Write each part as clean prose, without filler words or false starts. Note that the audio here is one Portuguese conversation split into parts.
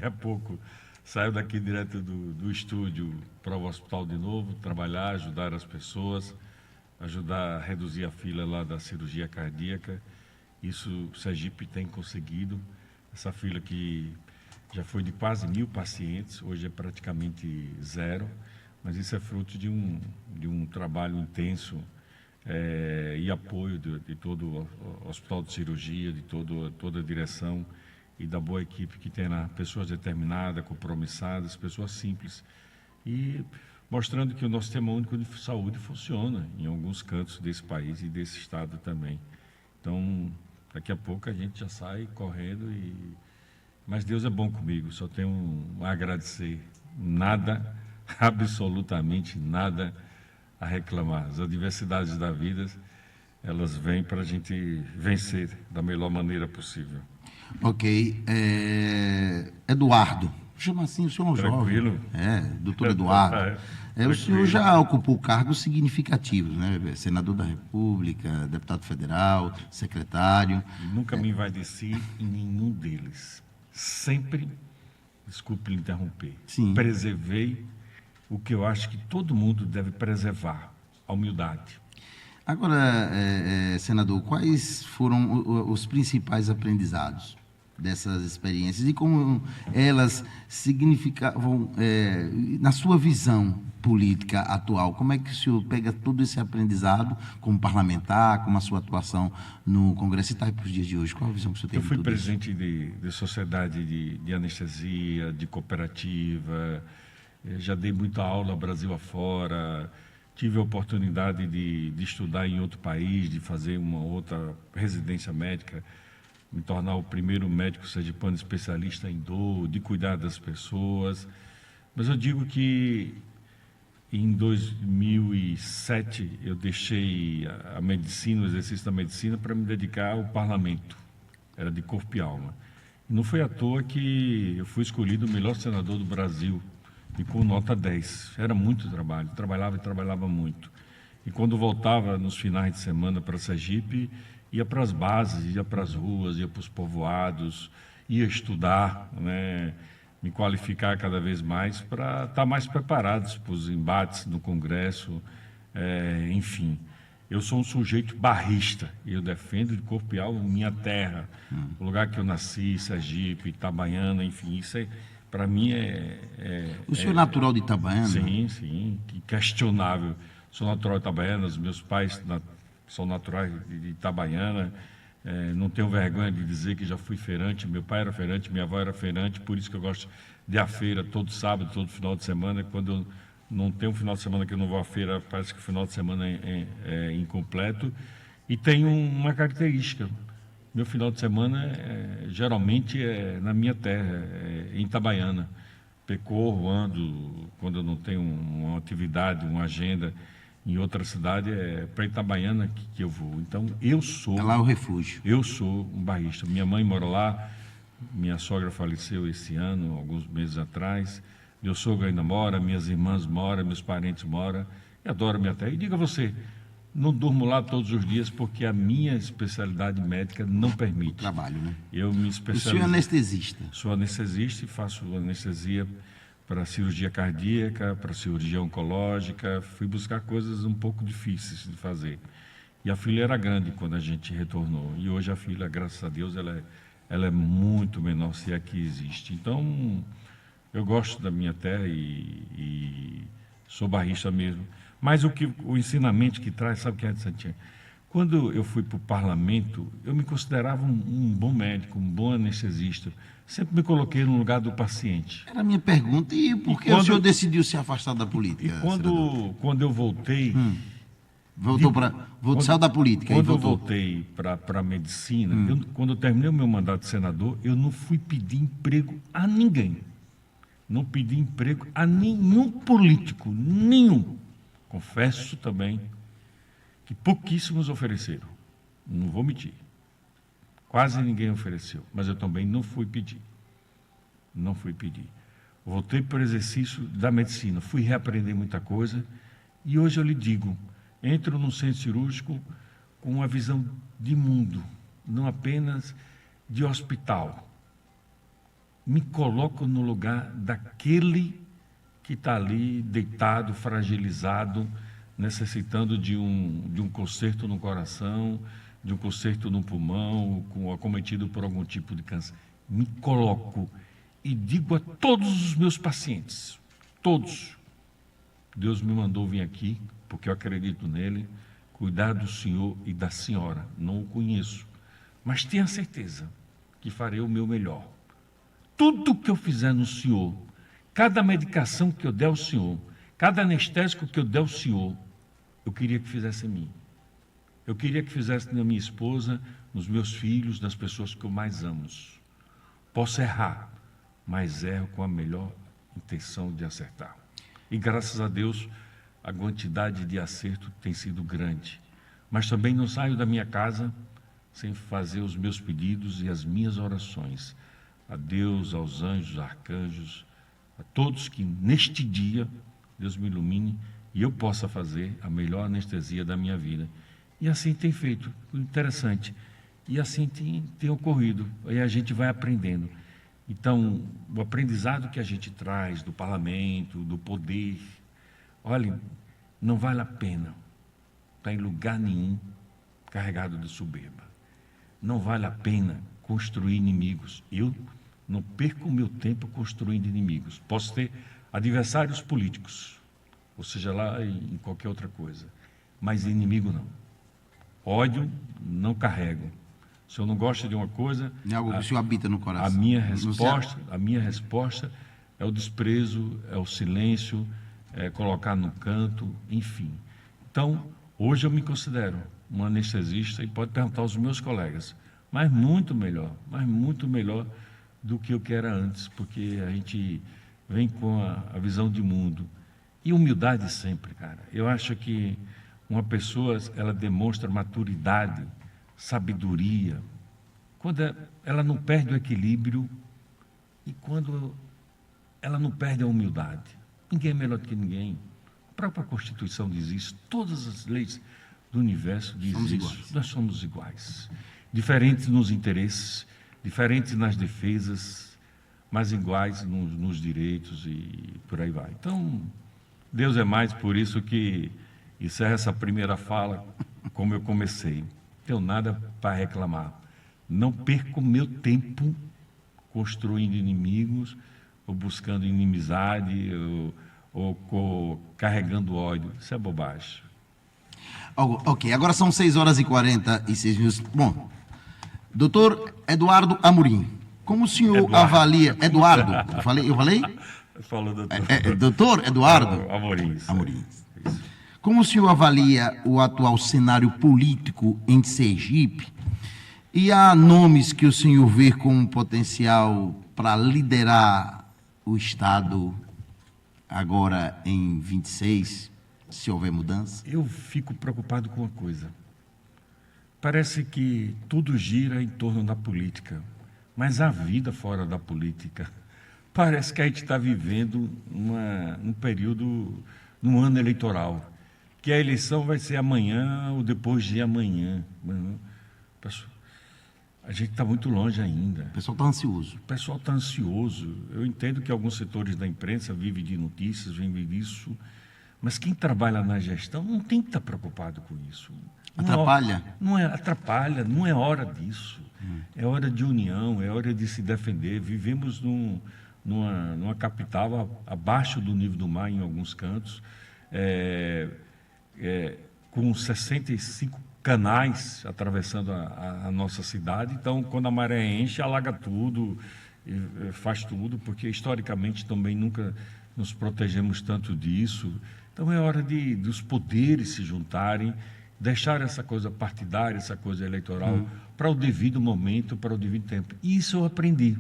Daqui a pouco saio daqui direto do estúdio para o hospital de novo, trabalhar, ajudar as pessoas, ajudar a reduzir a fila lá da cirurgia cardíaca. Isso o Sergipe tem conseguido. Essa fila que já foi de quase 1.000 pacientes, hoje é praticamente zero, mas isso é fruto de um trabalho intenso e apoio de todo o Hospital de Cirurgia, de toda a direção e da boa equipe que tem lá, pessoas determinadas, compromissadas, pessoas simples. E mostrando que o nosso Sistema Único de Saúde funciona em alguns cantos desse país e desse estado também. Então, daqui a pouco a gente já sai correndo Mas Deus é bom comigo, só tenho a agradecer. Nada, absolutamente nada a reclamar. As adversidades da vida, elas vêm para a gente vencer da melhor maneira possível. Ok. Eduardo, chama assim, o senhor é um Tranquilo? jovem. Doutor Eduardo. O senhor já ocupou cargos significativos, né? Senador da República, deputado federal, secretário. Nunca me envaideci em nenhum deles. Sempre, desculpe lhe interromper, Sim. preservei o que eu acho que todo mundo deve preservar, a humildade. Agora, senador, quais foram os principais aprendizados dessas experiências e como elas significavam, na sua visão política atual, como é que o senhor pega todo esse aprendizado como parlamentar, como a sua atuação no Congresso e está para os dias de hoje? Qual a visão que o senhor tem Eu de fui tudo presidente de sociedade de anestesia, de cooperativa, já dei muita aula Brasil afora, tive a oportunidade de estudar em outro país, de fazer uma outra residência médica, me tornar o primeiro médico sergipano especialista em dor, de cuidar das pessoas. Mas eu digo que em 2007 eu deixei a medicina, o exercício da medicina, para me dedicar ao parlamento. Era de corpo e alma. E não foi à toa que eu fui escolhido o melhor senador do Brasil, e com nota 10. Era muito trabalho, trabalhava e trabalhava muito. E quando voltava nos finais de semana para Sergipe, ia para as bases, ia para as ruas, ia para os povoados, ia estudar, né, me qualificar cada vez mais para estar mais preparados para os embates no Congresso, enfim. Eu sou um sujeito barrista e eu defendo de corpo e alma minha terra, o lugar que eu nasci, Sergipe, Itabaiana, enfim, isso para mim O senhor é natural de Itabaiana? Sim, questionável. Sou natural de Itabaiana, os meus pais são naturais de Itabaiana, não tenho vergonha de dizer que já fui feirante, meu pai era feirante, minha avó era feirante, por isso que eu gosto de ir à feira todo sábado, todo final de semana. Quando eu não tenho um final de semana que eu não vou à feira, parece que o final de semana é incompleto. E tenho uma característica: meu final de semana geralmente é na minha terra, em Itabaiana. Percorro, ando, quando eu não tenho uma atividade, uma agenda em outra cidade, é para Itabaiana que eu vou. Então, É lá o refúgio. eu sou um bairrista. Minha mãe mora lá, minha sogra faleceu esse ano, alguns meses atrás. Meu sogro ainda mora, minhas irmãs moram, meus parentes moram. Eu adoro minha terra. E diga você, não durmo lá todos os dias porque a minha especialidade médica não permite. Trabalho, né? Eu me O especializo. senhor é anestesista? Sou anestesista e faço anestesia para cirurgia cardíaca, para cirurgia oncológica. Fui buscar coisas um pouco difíceis de fazer. E a fila era grande quando a gente retornou. E hoje a fila, graças a Deus, ela é muito menor, se é que existe. Então, eu gosto da minha terra e sou barrista mesmo. Mas o ensinamento que traz, sabe o que é, Santinha? Quando eu fui para o parlamento, eu me considerava um bom médico, um bom anestesista. Sempre me coloquei no lugar do paciente. Era a minha pergunta. E por que o senhor decidiu se afastar da política? E quando eu voltei... Saiu da política. Quando eu voltei para a medicina, quando eu terminei o meu mandato de senador, eu não fui pedir emprego a ninguém. Não pedi emprego a nenhum político, nenhum. Confesso também que pouquíssimos ofereceram. Não vou mentir. Quase ninguém ofereceu, mas eu também não fui pedir. Não fui pedir. Voltei para o exercício da medicina, fui reaprender muita coisa e hoje eu lhe digo, entro num centro cirúrgico com uma visão de mundo, não apenas de hospital. me coloco no lugar daquele que está ali deitado, fragilizado, necessitando de um conserto no coração, de um conserto no pulmão, acometido por algum tipo de câncer. Me coloco e digo a todos os meus pacientes, todos, Deus me mandou vir aqui, porque eu acredito nele, cuidar do senhor e da senhora. Não o conheço, mas tenha certeza que farei o meu melhor. Tudo que eu fizer no senhor, cada medicação que eu der ao senhor, cada anestésico que eu der ao senhor, eu queria que fizesse em mim. Eu queria que fizesse na minha esposa, nos meus filhos, nas pessoas que eu mais amo. Posso errar, mas erro com a melhor intenção de acertar. E graças a Deus, a quantidade de acerto tem sido grande. Mas também não saio da minha casa sem fazer os meus pedidos e as minhas orações. A Deus, aos anjos, arcanjos, a todos que neste dia Deus me ilumine e eu possa fazer a melhor anestesia da minha vida. E assim tem feito, interessante. E assim tem ocorrido, aí a gente vai aprendendo. Então, o aprendizado que a gente traz do parlamento, do poder, olha, não vale a pena estar em lugar nenhum carregado de soberba. Não vale a pena construir inimigos. Eu não perco o meu tempo construindo inimigos. Posso ter adversários políticos, ou seja lá em qualquer outra coisa, mas inimigo não. Ódio não carrego. Se eu não gosto de uma coisa, é algo que o senhor habita no coração. A minha resposta é o desprezo, é o silêncio, é colocar no canto, enfim. Então, hoje eu me considero um anestesista e pode perguntar aos meus colegas, mas muito melhor do que eu que era antes, porque a gente vem com a visão de mundo. E humildade sempre, cara. Eu acho que uma pessoa, ela demonstra maturidade, sabedoria, quando ela não perde o equilíbrio e quando ela não perde a humildade. Ninguém é melhor do que ninguém. A própria Constituição diz isso, todas as leis do universo dizem isso. Nós somos iguais. Diferentes nos interesses, diferentes nas defesas, mas iguais nos direitos e por aí vai. Então, Deus é mais, por isso que encerro essa primeira fala como eu comecei. Não tenho nada para reclamar. Não perco meu tempo construindo inimigos, ou buscando inimizade, ou carregando ódio. Isso é bobagem. Ok, agora são 6h46. Bom, doutor Eduardo Amorim, como o senhor avalia... Eduardo, eu falei? Falou, doutor. Doutor Eduardo Amorim. Amorim. Como o senhor avalia o atual cenário político em Sergipe? E há nomes que o senhor vê como potencial para liderar o Estado agora em 26, se houver mudança? Eu fico preocupado com uma coisa. Parece que tudo gira em torno da política, mas a vida fora da política. Parece que a gente está vivendo um período, num ano eleitoral, que a eleição vai ser amanhã ou depois de amanhã. A gente está muito longe ainda. O pessoal está ansioso. O pessoal está ansioso. Eu entendo que alguns setores da imprensa vivem de notícias, vivem disso, mas quem trabalha na gestão não tem que estar preocupado com isso. Atrapalha? Atrapalha, não é hora disso. É hora de união, é hora de se defender. Vivemos numa capital abaixo do nível do mar em alguns cantos, com 65 canais atravessando a nossa cidade. Então, quando a maré enche, alaga tudo, faz tudo, porque historicamente também nunca nos protegemos tanto disso. Então, é hora dos poderes se juntarem, deixar essa coisa partidária, essa coisa eleitoral, para o devido momento, para o devido tempo. E isso eu aprendi.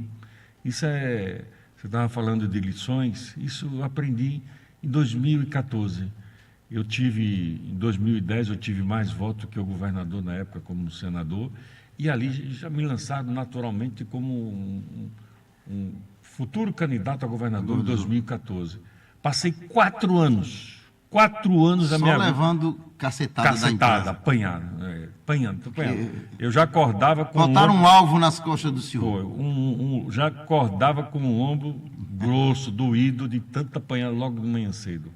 Você estava falando de lições, isso eu aprendi em 2014. Em 2010, eu tive mais votos que o governador na época como senador, e ali já me lançaram naturalmente como um futuro candidato a governador em 2014. Passei 4 4 anos da minha Só vida. levando cacetada da Cacetada, empresa. apanhando. Eu já acordava com Botaram um alvo nas costas do senhor. já acordava com o ombro grosso, doído, de tanto apanhar logo de manhã cedo.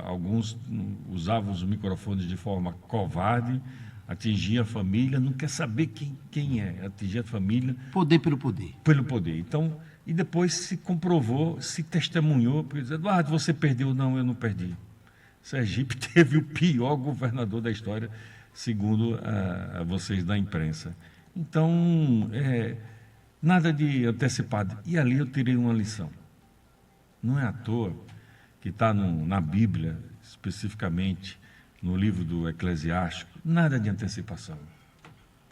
Alguns usavam os microfones de forma covarde, atingia a família, não quer saber quem é, atingir a família. Poder pelo poder. Pelo poder. Então, e depois se comprovou, se testemunhou, porque diz, Eduardo, você perdeu. Não, eu não perdi. Sergipe teve o pior governador da história, segundo vocês da imprensa. Então, nada de antecipado. E ali eu tirei uma lição. Não é à toa que está na Bíblia, especificamente no livro do Eclesiástico, nada de antecipação.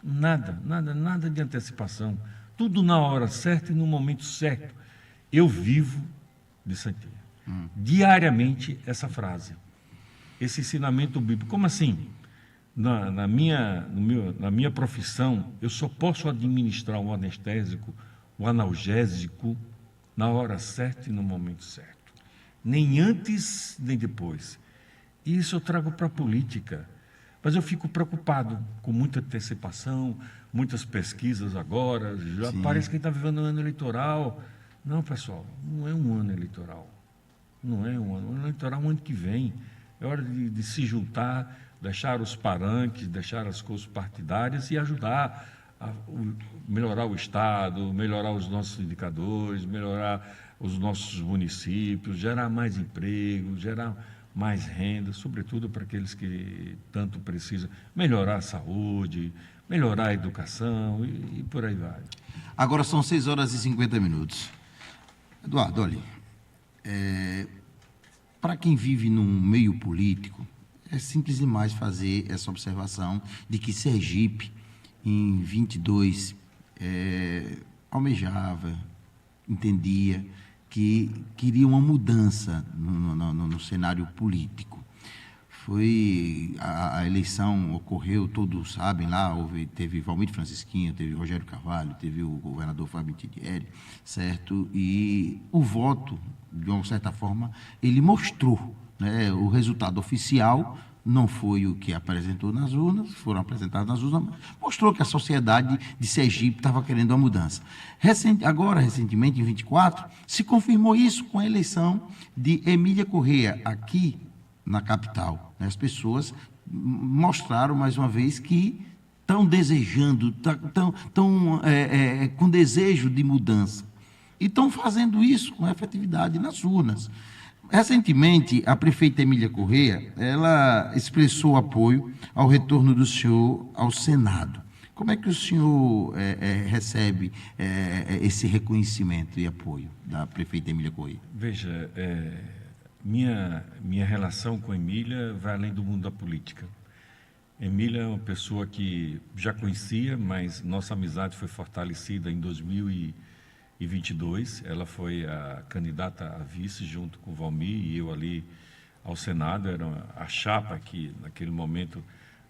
Nada de antecipação. Tudo na hora certa e no momento certo. Eu vivo de santia. Diariamente essa frase. Esse ensinamento bíblico. Como assim? Na minha profissão, eu só posso administrar o anestésico, o analgésico, na hora certa e no momento certo. Nem antes, nem depois. E isso eu trago para a política. Mas eu fico preocupado com muita antecipação, muitas pesquisas agora. Já parece que está vivendo um ano eleitoral. Não, pessoal, não é um ano eleitoral. Não é um ano eleitoral, um ano que vem. É hora de se juntar, deixar os paranques, deixar as coisas partidárias e ajudar a melhorar o Estado, melhorar os nossos indicadores, melhorar os nossos municípios, gerar mais emprego, gerar mais renda, sobretudo para aqueles que tanto precisam, melhorar a saúde, melhorar a educação e por aí vai. Agora são 6h50. Eduardo, olha, para quem vive num meio político, é simples demais fazer essa observação de que Sergipe, em 22, almejava, entendia que queria uma mudança no cenário político. A eleição ocorreu, todos sabem lá, teve Valmir Francisquinho, teve Rogério Carvalho, teve o governador Fábio Tidieri, certo? E o voto, de uma certa forma, ele mostrou, né? O resultado oficial não foi o que apresentou nas urnas, foram apresentados nas urnas, mas mostrou que a sociedade de Sergipe estava querendo uma mudança. Recentemente, em 24, se confirmou isso com a eleição de Emília Corrêa, aqui na capital. As pessoas mostraram, mais uma vez, que estão desejando, estão com desejo de mudança. E estão fazendo isso com efetividade nas urnas. Recentemente, a prefeita Emília Corrêa, ela expressou apoio ao retorno do senhor ao Senado. Como é que o senhor recebe esse reconhecimento e apoio da prefeita Emília Corrêa? Veja, minha relação com Emília vai além do mundo da política. Emília é uma pessoa que já conhecia, mas nossa amizade foi fortalecida em 2022, ela foi a candidata a vice junto com o Valmir e eu ali ao Senado, era a chapa que naquele momento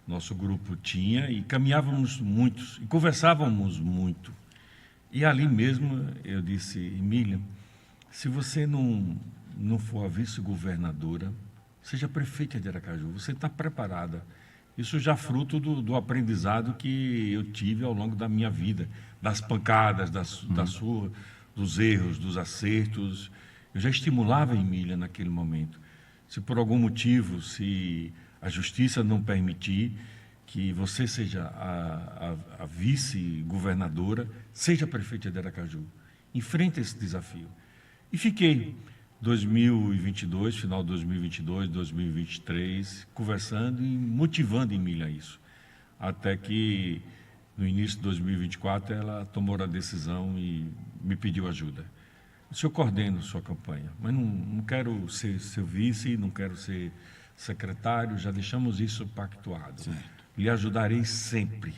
nosso grupo tinha e caminhávamos muitos e conversávamos muito. E ali mesmo eu disse, Emília, se você não for a vice-governadora, seja prefeita de Aracaju, você está preparada. Isso já fruto do aprendizado que eu tive ao longo da minha vida, das pancadas, dos erros, dos acertos. Eu já estimulava a Emília naquele momento. Se por algum motivo, se a justiça não permitir que você seja a vice-governadora, seja prefeita de Aracaju. Enfrente esse desafio. E fiquei 2022, final de 2022, 2023, conversando e motivando Emília a isso. Até que, no início de 2024, ela tomou a decisão e me pediu ajuda. O senhor coordena a sua campanha, mas não quero ser seu vice, não quero ser secretário, já deixamos isso pactuado. Certo. Lhe ajudarei sempre.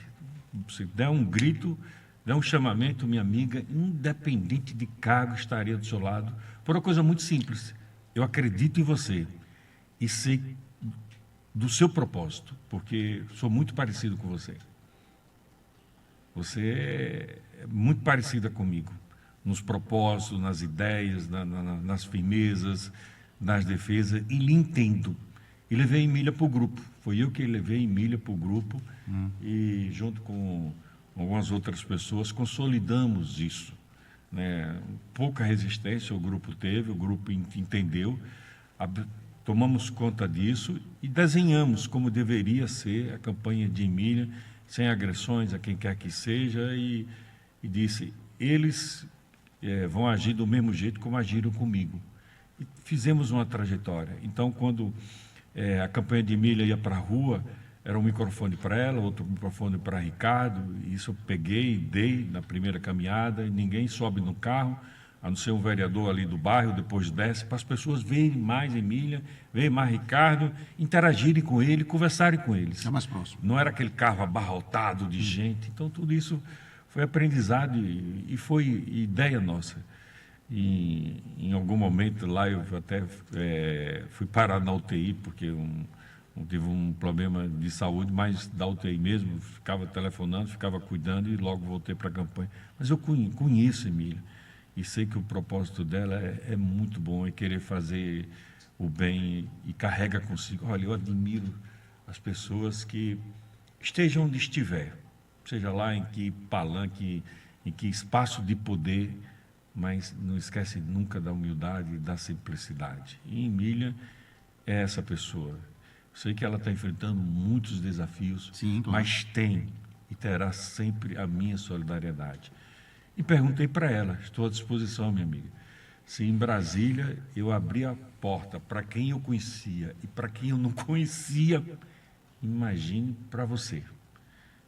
Se der um grito, der um chamamento, minha amiga, independente de cargo, estaria do seu lado, por uma coisa muito simples. Eu acredito em você e sei do seu propósito, porque sou muito parecido com você. Você é muito parecida comigo, nos propósitos, nas ideias, nas firmezas, das defesas e lhe entendo. E levei Emília para o grupo. Foi eu que levei Emília para o grupo e, junto com algumas outras pessoas, consolidamos isso, né? Pouca resistência o grupo teve, o grupo entendeu, tomamos conta disso e desenhamos como deveria ser a campanha de Emília, sem agressões a quem quer que seja, e disse, eles vão agir do mesmo jeito como agiram comigo. E fizemos uma trajetória. Então, quando a campanha de Emília ia para a rua, era um microfone para ela, outro microfone para Ricardo, isso eu peguei, dei na primeira caminhada, e ninguém sobe no carro, a não ser um vereador ali do bairro, depois desce, para as pessoas verem mais Emília, verem mais Ricardo, interagirem com ele, conversarem com eles. É mais próximo. Não era aquele carro abarrotado de gente, então tudo isso foi aprendizado e foi ideia nossa. E em algum momento lá eu até fui parar na UTI, porque tive um problema de saúde, mas da UTI mesmo, ficava telefonando, ficava cuidando e logo voltei para a campanha. Mas eu conheço Emília e sei que o propósito dela é muito bom, é querer fazer o bem e carrega consigo. Olha, eu admiro as pessoas que estejam onde estiver, seja lá em que palanque, em que espaço de poder, mas não esquece nunca da humildade e da simplicidade. E Emília é essa pessoa. Sei que ela está enfrentando muitos desafios, sim, claro, mas tem e terá sempre a minha solidariedade. E perguntei para ela, estou à disposição, minha amiga, se em Brasília eu abri a porta para quem eu conhecia e para quem eu não conhecia, imagine para você.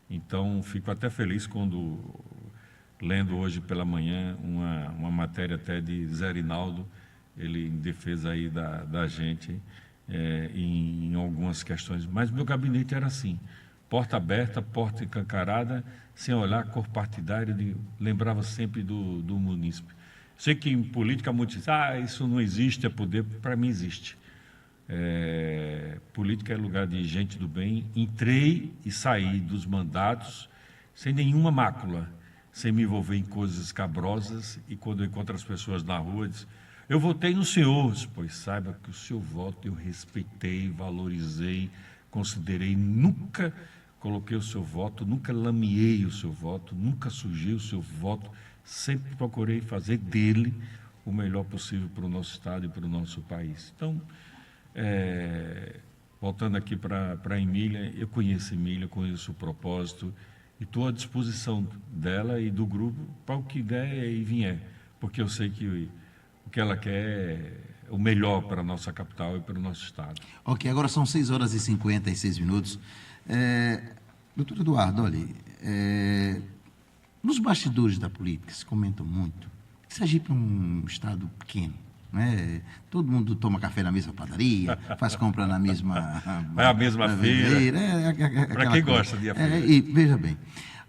Então, fico até feliz quando, lendo hoje pela manhã uma matéria até de Zé Rinaldo, ele em defesa aí da gente, em algumas questões. Mas meu gabinete era assim, porta aberta, porta escancarada, sem olhar a cor partidária, lembrava sempre do munícipe. Sei que em política muitos dizem, isso não existe, é poder. Para mim existe. Política é lugar de gente do bem. Entrei e saí dos mandatos sem nenhuma mácula, sem me envolver em coisas escabrosas, e quando eu encontro as pessoas na rua, diz, eu votei no senhor, pois saiba que o seu voto eu respeitei, valorizei, considerei, nunca coloquei o seu voto, nunca lameei o seu voto, nunca sujei o seu voto, sempre procurei fazer dele o melhor possível para o nosso Estado e para o nosso país. Então, voltando aqui para Emília, eu conheço Emília, conheço o propósito e estou à disposição dela e do grupo para o que der e vier, porque eu sei que o que ela quer é o melhor para a nossa capital e para o nosso Estado. Ok, agora são 6h56. Doutor Eduardo, olha, nos bastidores da política se comenta muito que Sergipe é um estado pequeno, né? Todo mundo toma café na mesma padaria, faz compra na mesma... É a mesma feira, para quem gosta de ir à feira. E, veja bem,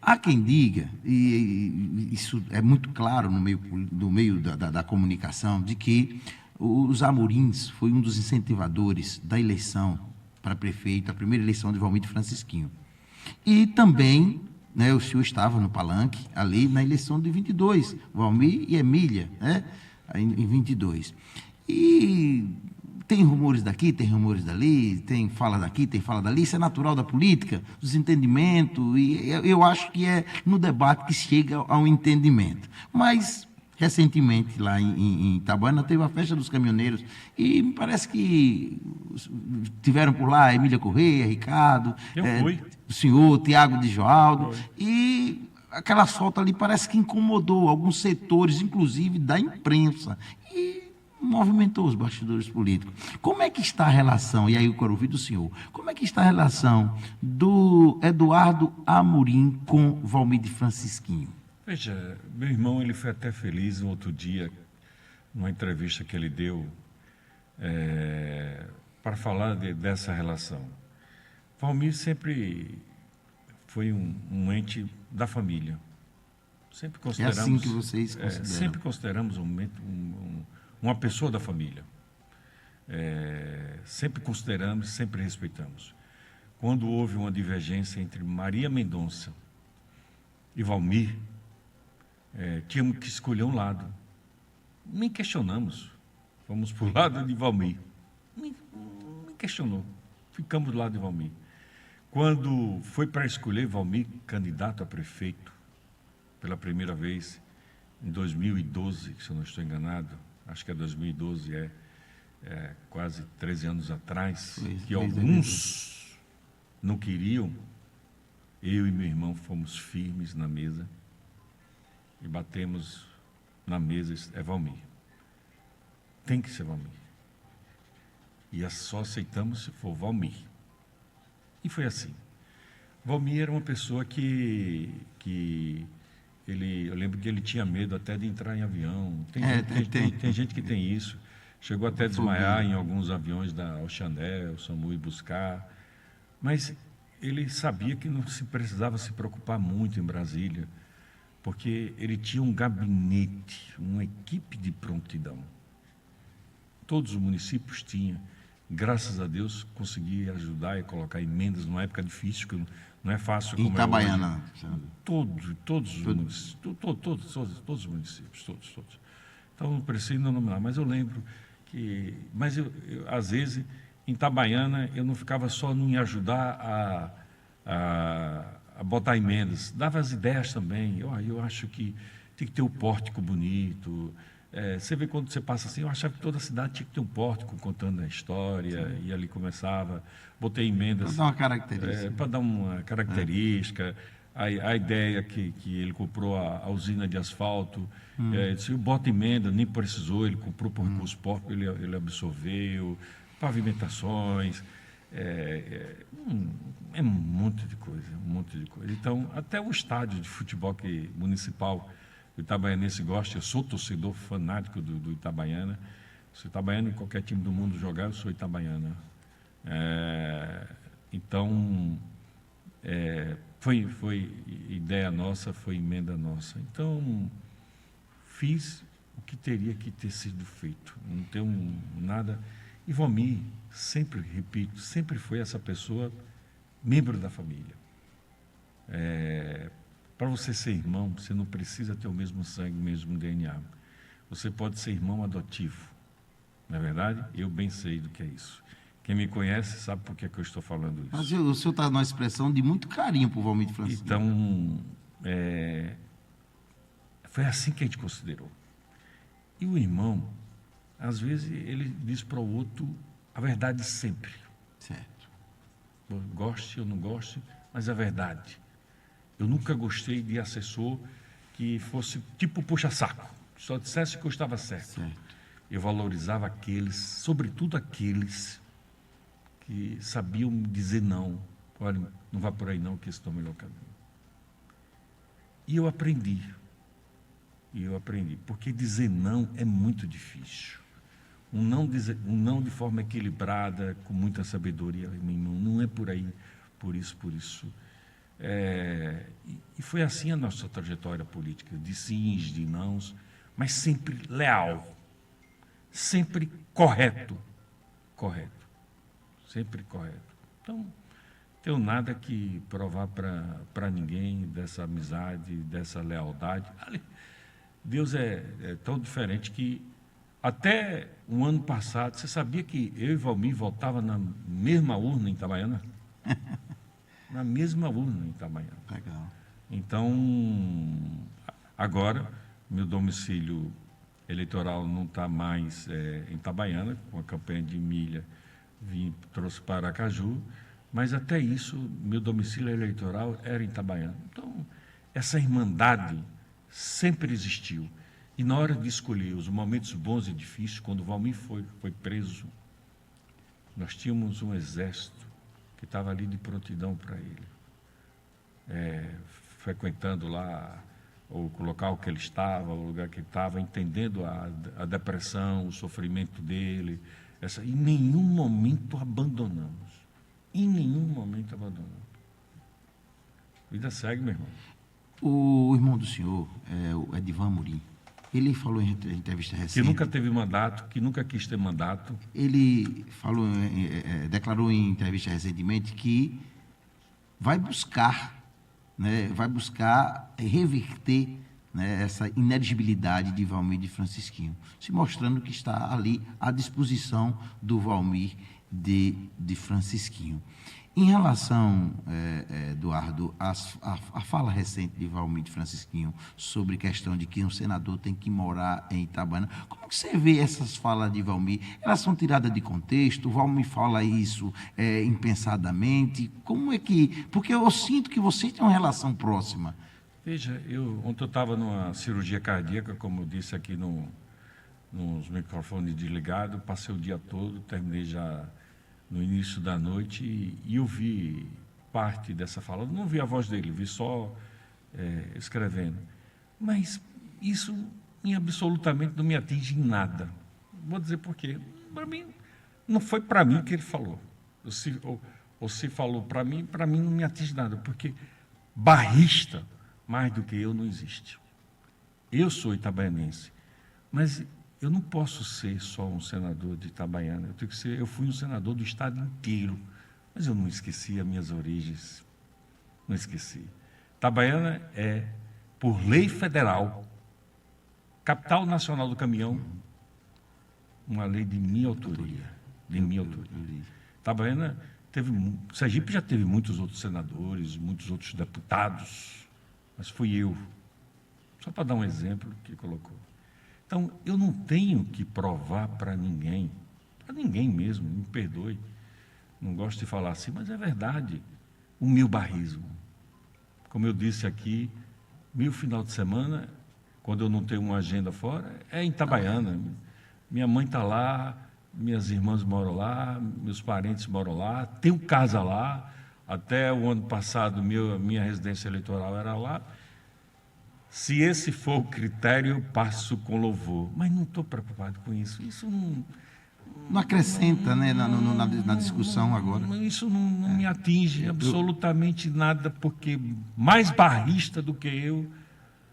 há quem diga, e isso é muito claro no meio da comunicação, de que os Amorins foi um dos incentivadores da eleição para prefeito, a primeira eleição de Valmir Francisquinho. E também, né, o senhor estava no palanque, ali na eleição de 22, Valmir e Emília, né, em 22. E tem rumores daqui, tem rumores dali, tem fala daqui, tem fala dali, isso é natural da política, desentendimento, e eu acho que é no debate que chega ao entendimento. Mas, recentemente, lá em Itabaiana, teve a festa dos caminhoneiros, e me parece que tiveram por lá Emília Correia, Ricardo, o senhor, Tiago de Joaldo, e aquela solta ali parece que incomodou alguns setores, inclusive da imprensa, e movimentou os bastidores políticos. Como é que está a relação, e aí eu quero ouvir do senhor, como é que está a relação do Eduardo Amorim com Valmir de Francisquinho? Veja, meu irmão, ele foi até feliz no outro dia, numa entrevista que ele deu, para falar dessa relação. Valmir sempre foi um ente da família. Sempre consideramos, é assim que vocês consideram? Sempre consideramos uma pessoa da família. Sempre consideramos, sempre respeitamos. Quando houve uma divergência entre Maria Mendonça e Valmir, tínhamos que escolher um lado. Nem questionamos. fomos para o lado de Valmir. Me questionou. Ficamos do lado de Valmir. Quando foi para escolher Valmir candidato a prefeito, pela primeira vez, em 2012, se eu não estou enganado, acho que é 2012, quase 13 anos atrás, que alguns não queriam, eu e meu irmão fomos firmes na mesa e batemos na mesa, é Valmir. Tem que ser Valmir. E só aceitamos se for Valmir. E foi assim. Valmir era uma pessoa que eu lembro que ele tinha medo até de entrar em avião. Tem gente que tem isso. Chegou até a desmaiar em alguns aviões da Oceanel, SAMU ir buscar. Mas ele sabia que não se precisava se preocupar muito em Brasília, porque ele tinha um gabinete, uma equipe de prontidão. Todos os municípios tinham. Graças a Deus, consegui ajudar e colocar emendas numa época difícil, que não é fácil como Itabaiana. Todos os municípios, todos. Então, não preciso nominar, mas eu lembro que... Mas, às vezes, em Itabaiana, eu não ficava só em ajudar a botar emendas, dava as ideias também. Eu acho que tem que ter um pórtico bonito. Você vê quando você passa assim, eu achava que toda a cidade tinha que ter um pórtico contando a história, sim. E ali começava, botei emendas... Para dar uma característica. Para dar uma característica, a ideia que ele comprou a usina de asfalto, disse, bota emenda, nem precisou, ele comprou por recurso próprio, ele absorveu, pavimentações, um monte de coisa. Então, até o estádio de futebol municipal, o itabaianense gosta, eu sou torcedor fanático do Itabaiana. Se o Itabaiana em qualquer time do mundo jogar, eu sou Itabaiana. Então, foi ideia nossa, foi emenda nossa. Então, fiz o que teria que ter sido feito. Não tenho nada... E Valmir, sempre, repito, sempre foi essa pessoa, membro da família. Para você ser irmão, você não precisa ter o mesmo sangue, o mesmo DNA. Você pode ser irmão adotivo. Não é verdade? Eu bem sei do que é isso. Quem me conhece sabe por que eu estou falando isso. Mas o senhor está numa expressão de muito carinho por Valmir de Francisco. Então, foi assim que a gente considerou. E o irmão, às vezes, ele diz para o outro a verdade sempre. Certo. Goste ou não goste, mas a verdade. Eu nunca gostei de assessor que fosse tipo puxa-saco, só dissesse que eu estava certo. Eu valorizava aqueles, sobretudo aqueles que sabiam dizer não. Olha, não vá por aí não, que esse é o melhor caminho. E eu aprendi, porque dizer não é muito difícil. Um não de forma equilibrada, com muita sabedoria, meu irmão, não é por aí, por isso. E foi assim a nossa trajetória política, de sims, de nãos, mas sempre leal, sempre correto, sempre correto. Então, não tenho nada que provar para ninguém dessa amizade, dessa lealdade. Deus é tão diferente que até um ano passado, você sabia que eu e Valmir voltava na mesma urna em Itabaiana? Na mesma urna em Itabaiana. Legal. Então, agora, meu domicílio eleitoral não está mais em Itabaiana, com a campanha de milha, trouxe para Aracaju, mas até isso, meu domicílio eleitoral era em Itabaiana. Então, essa irmandade sempre existiu. E na hora de escolher os momentos bons e difíceis, quando o Valmir foi preso, nós tínhamos um exército que estava ali de prontidão para ele, frequentando lá o local que ele estava, o lugar que ele estava, entendendo a depressão, o sofrimento dele. Em nenhum momento abandonamos. Vida segue, meu irmão. O irmão do senhor, o Edivan Amorim, ele falou em entrevista recente... Que nunca teve mandato, que nunca quis ter mandato. Ele declarou em entrevista recentemente que vai buscar reverter né, essa ineligibilidade de Valmir de Francisquinho, se mostrando que está ali à disposição do Valmir de Francisquinho. Em relação, Eduardo, à fala recente de Valmir de Francisquinho sobre questão de que um senador tem que morar em Itabaiana, como que você vê essas falas de Valmir? Elas são tiradas de contexto? O Valmir fala isso impensadamente? Como é que... Porque eu sinto que vocês têm uma relação próxima. Veja, ontem eu estava numa cirurgia cardíaca, como eu disse aqui nos microfones desligados, passei o dia todo, terminei já no início da noite e eu vi parte dessa fala. Eu não vi a voz dele, vi só escrevendo. Mas isso absolutamente não me atinge em nada. Vou dizer por quê. Para mim, não foi para mim que ele falou. Ou se falou para mim não me atinge nada, porque barrista mais do que eu não existe. Eu sou itabaianense, mas eu não posso ser só um senador de Itabaiana. Eu fui um senador do estado inteiro, mas eu não esqueci as minhas origens. Não esqueci. Itabaiana é, por lei federal, capital nacional do caminhão, uma lei de minha autoria. De minha autoria. Itabaiana Sergipe já teve muitos outros senadores, muitos outros deputados, mas fui eu. Só para dar um exemplo que colocou. Então, eu não tenho que provar para ninguém mesmo, me perdoe, não gosto de falar assim, mas é verdade, o meu barrismo. Como eu disse aqui, meu final de semana, quando eu não tenho uma agenda fora, é em Itabaiana. Minha mãe está lá, minhas irmãs moram lá, meus parentes moram lá, tenho casa lá, até o ano passado minha residência eleitoral era lá. Se esse for o critério, eu passo com louvor. Mas não estou preocupado com isso. Isso não acrescenta, né, na discussão agora. Isso não me atinge absolutamente nada, porque mais barrista do que eu...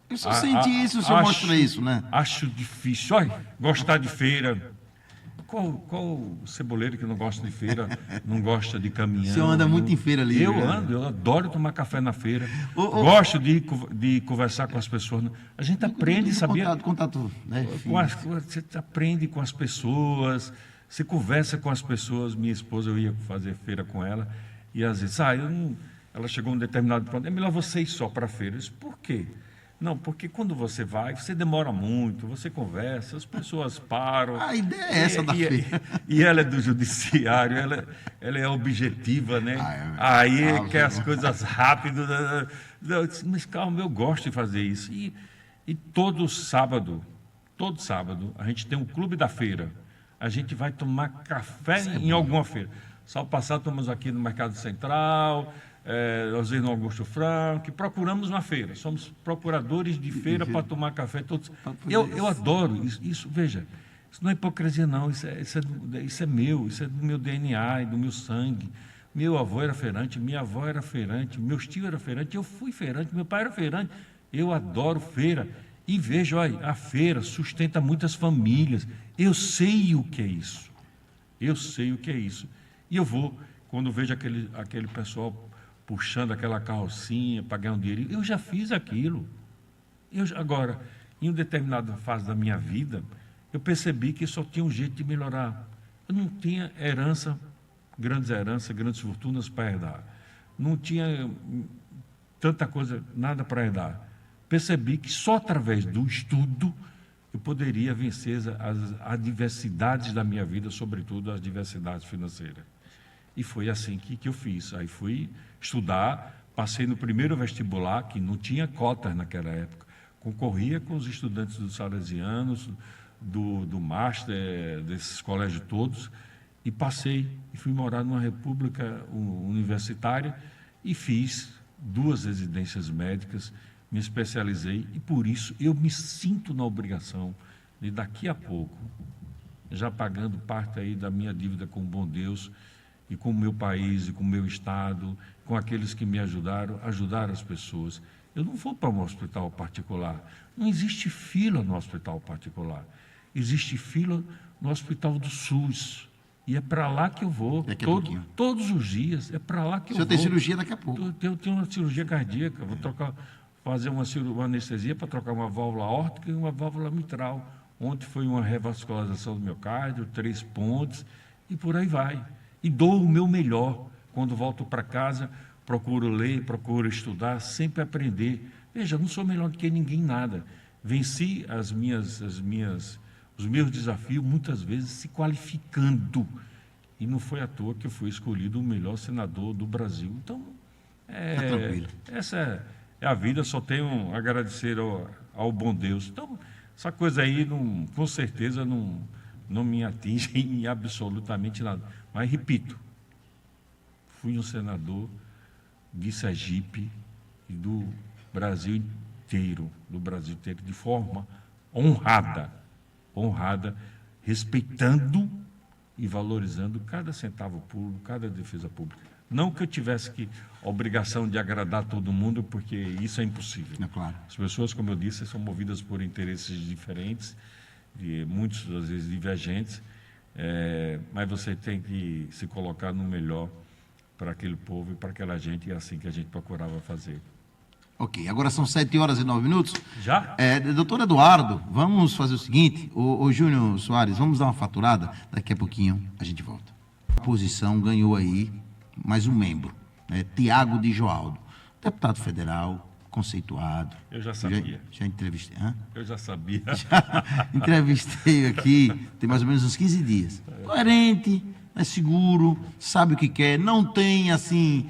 Eu só senti isso, você mostra isso, né? Acho difícil. Olha, gostar de feira... Qual ceboleiro que não gosta de feira, não gosta de caminhão? Você anda muito em feira ali. Eu adoro tomar café na feira. Gosto de conversar com as pessoas. A gente aprende, sabia? Contato, né? Você aprende com as pessoas, você conversa com as pessoas. Minha esposa, eu ia fazer feira com ela, e às vezes, ela chegou a um determinado ponto, é melhor você ir só para a feira. Eu disse, por quê? Não, porque quando você vai, você demora muito, você conversa, as pessoas param. A ideia é essa da feira. E ela é do judiciário, ela é objetiva, né? Aí quer as coisas rápidas. Eu disse, mas calma, eu gosto de fazer isso. E todo sábado, a gente tem um clube da feira. A gente vai tomar café em alguma feira. Sábado passado, estamos aqui no Mercado Central... às vezes no Augusto Franco, procuramos uma feira, somos procuradores de feira para tomar café todos. Eu adoro isso, veja, isso não é hipocrisia não, isso é meu, isso é do meu DNA e do meu sangue. Meu avô era feirante, minha avó era feirante, meus tios eram feirantes, eu fui feirante, meu pai era feirante, eu adoro feira. E veja, olha, a feira sustenta muitas famílias, eu sei o que é isso, e eu vou, quando vejo aquele pessoal puxando aquela carrocinha para ganhar um dinheiro. Eu já fiz aquilo. Agora, em uma determinada fase da minha vida, eu percebi que só tinha um jeito de melhorar. Eu não tinha grandes fortunas para herdar. Não tinha tanta coisa, nada para herdar. Percebi que só através do estudo eu poderia vencer as adversidades da minha vida, sobretudo as adversidades financeiras. E foi assim que eu fiz. Aí fui estudar, passei no primeiro vestibular, que não tinha cotas naquela época. Concorria com os estudantes dos salesianos, do Master, desses colégios todos, e passei. E fui morar numa república universitária e fiz 2 residências médicas, me especializei, e por isso eu me sinto na obrigação de, daqui a pouco, já pagando parte aí da minha dívida com o bom Deus, e com o meu país, e com o meu estado, com aqueles que me ajudaram, ajudar as pessoas. Eu não vou para um hospital particular. Não existe fila no hospital particular. Existe fila no hospital do SUS. E é para lá que eu vou. Todos os dias. É para lá que eu vou. O senhor tem cirurgia daqui a pouco. Eu tenho uma cirurgia cardíaca. Vou fazer uma anestesia para trocar uma válvula aórtica e uma válvula mitral. Ontem foi uma revascularização do miocárdio, 3 pontes, e por aí vai. E dou o meu melhor. Quando volto para casa, procuro ler, procuro estudar, sempre aprender. Veja, não sou melhor do que ninguém, nada. Venci os meus desafios, muitas vezes se qualificando. E não foi à toa que eu fui escolhido o melhor senador do Brasil. Então, Tá tranquilo. essa é a vida, só tenho a agradecer ao bom Deus. Então, essa coisa aí, com certeza, não me atinge em absolutamente nada. Mas, repito, fui um senador de Sergipe e do Brasil inteiro, de forma honrada, respeitando e valorizando cada centavo público, cada defesa pública. Não que eu tivesse a obrigação de agradar todo mundo, porque isso é impossível. É claro. As pessoas, como eu disse, são movidas por interesses diferentes, muitos, às vezes, divergentes, mas você tem que se colocar no melhor para aquele povo e para aquela gente, e é assim que a gente procurava fazer. Ok, agora são 7h09. Já? Doutor Eduardo, vamos fazer o seguinte, ô Júnior Soares, vamos dar uma faturada, daqui a pouquinho a gente volta. A oposição ganhou aí mais um membro, né? Tiago de Joaldo, deputado federal, conceituado. Eu já sabia. Já entrevistei, hã? Eu já sabia. Entrevistei aqui, tem mais ou menos uns 15 dias. Coerente, é seguro, sabe o que quer, não tem, assim,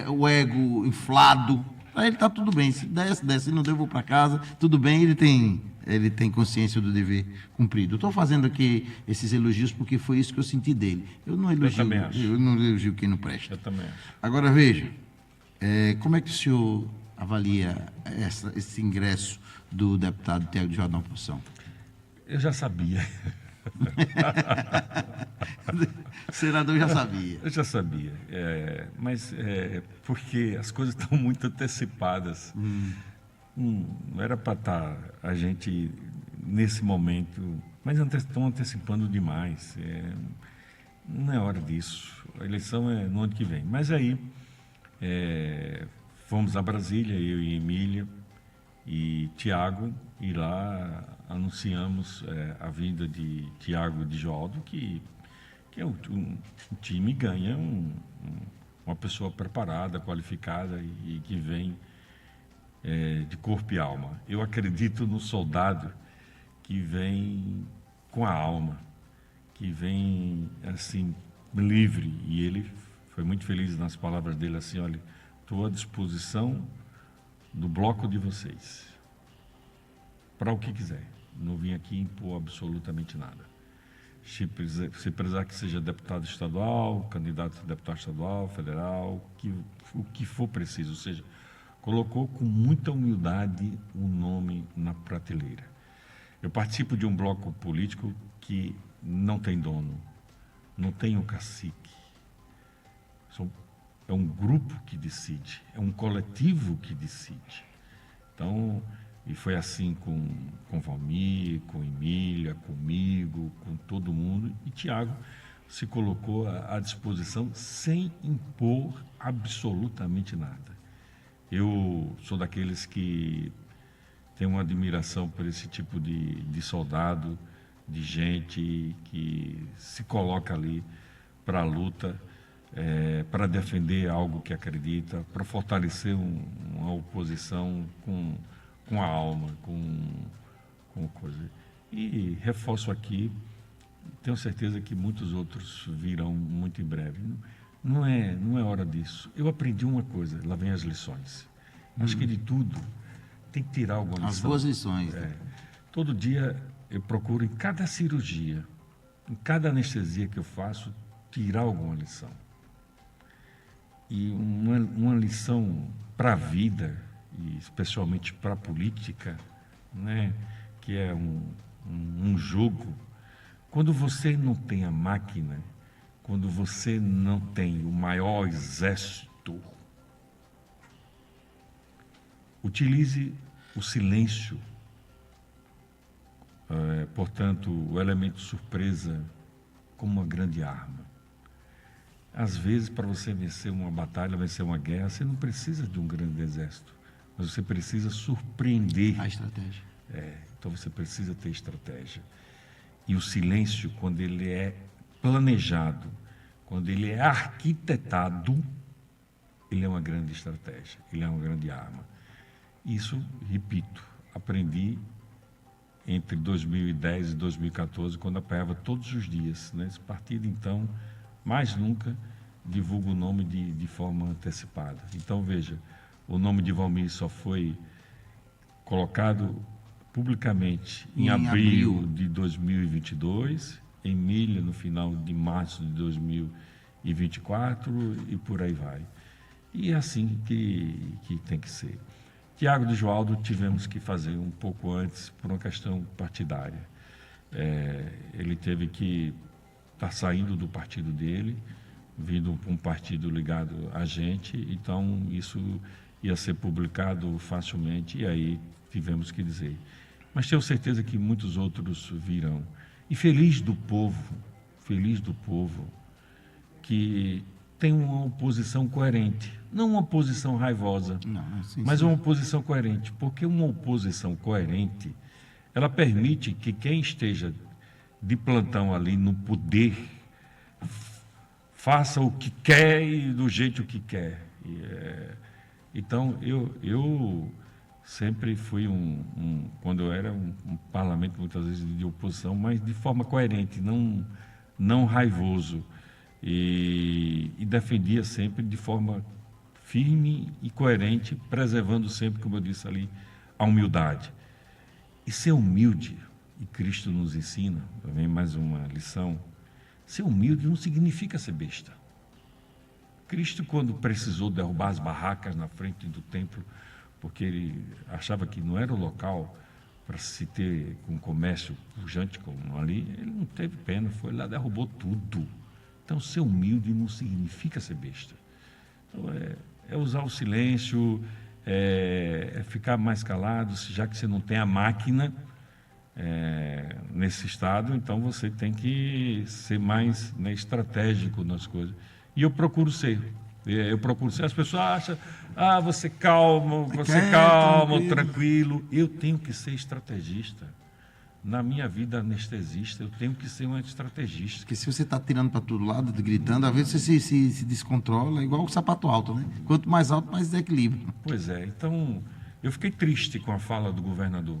o ego inflado. Para ele está tudo bem, se desce, se não deu, vou para casa, tudo bem, ele tem consciência do dever cumprido. Estou fazendo aqui esses elogios porque foi isso que eu senti dele. Eu não elogio quem não presta. Eu também acho. Agora, veja, como é que o senhor avalia esse ingresso do deputado Tiago de Joaldo na oposição? Eu já sabia. O senador já sabia. Eu já sabia, mas porque as coisas estão muito antecipadas. Não era para estar a gente nesse momento, mas estão antecipando demais. Não é hora disso. A eleição é no ano que vem. Mas aí fomos a Brasília, eu e Emília e Tiago, e lá anunciamos a vinda de Tiago de Joaldo, que um time ganha uma pessoa preparada, qualificada e que vem de corpo e alma. Eu acredito no soldado que vem com a alma, que vem assim livre, e ele foi muito feliz nas palavras dele assim: olha, estou à disposição do bloco de vocês para o que quiser. Não vim aqui impor absolutamente nada. Se precisar que seja deputado estadual, candidato a deputado estadual, federal, o que for preciso. Ou seja, colocou com muita humildade o nome na prateleira. Eu participo de um bloco político que não tem dono, não tem um cacique. É um grupo que decide, é um coletivo que decide. Então, e foi assim com Valmir, com Emília, comigo, com todo mundo. E Tiago se colocou à disposição sem impor absolutamente nada. Eu sou daqueles que tem uma admiração por esse tipo de soldado, de gente que se coloca ali para a luta, para defender algo que acredita, para fortalecer uma oposição com a alma, com coisa. E reforço aqui, tenho certeza que muitos outros virão muito em breve. Não é hora disso. Eu aprendi uma coisa, lá vem as lições. Acho que de tudo tem que tirar alguma lição. As boas lições. Todo dia eu procuro, em cada cirurgia, em cada anestesia que eu faço, tirar alguma lição. E uma lição para a vida, e especialmente para a política, né, que é um jogo. Quando você não tem a máquina, quando você não tem o maior exército, utilize o silêncio, portanto, o elemento surpresa como uma grande arma. Às vezes, para você vencer uma batalha, vencer uma guerra, você não precisa de um grande exército. mas você precisa surpreender. A estratégia. Então você precisa ter estratégia. E o silêncio, quando ele é planejado, quando ele é arquitetado, ele é uma grande estratégia, ele é uma grande arma. Isso, repito, aprendi entre 2010 e 2014, quando apanhava todos os dias. Nesse partido, então, mais nunca divulgo o nome de forma antecipada. Então, veja, o nome de Valmir só foi colocado publicamente em abril de 2022, em Milha no final de março de 2024 e por aí vai. E é assim que tem que ser. Tiago de Joaldo tivemos que fazer um pouco antes por uma questão partidária. Ele teve que estar saindo do partido dele, vindo para um partido ligado a gente, então isso ia ser publicado facilmente e aí tivemos que dizer. Mas tenho certeza que muitos outros virão. E feliz do povo que tem uma oposição coerente, não uma oposição raivosa, mas uma oposição coerente, porque uma oposição coerente, ela permite que quem esteja de plantão ali no poder faça o que quer e do jeito que quer. Então, eu sempre fui quando eu era um parlamento, muitas vezes de oposição, mas de forma coerente, não raivoso. E defendia sempre de forma firme e coerente, preservando sempre, como eu disse ali, a humildade. E ser humilde, e Cristo nos ensina, também mais uma lição, ser humilde não significa ser besta. Cristo, quando precisou derrubar as barracas na frente do templo, porque ele achava que não era o local para se ter um comércio pujante como ali, ele não teve pena, foi lá, derrubou tudo. Então, ser humilde não significa ser besta. Então, é usar o silêncio, é ficar mais calado, já que você não tem a máquina nesse estado, então você tem que ser mais, né, estratégico nas coisas. E eu procuro ser. As pessoas acham, você calmo, tranquilo. Eu tenho que ser estrategista. Na minha vida anestesista, eu tenho que ser um estrategista. Porque se você está tirando para todo lado, gritando, às vezes você se descontrola, igual o sapato alto, né? Quanto mais alto, mais desequilíbrio. Pois é, então eu fiquei triste com a fala do governador.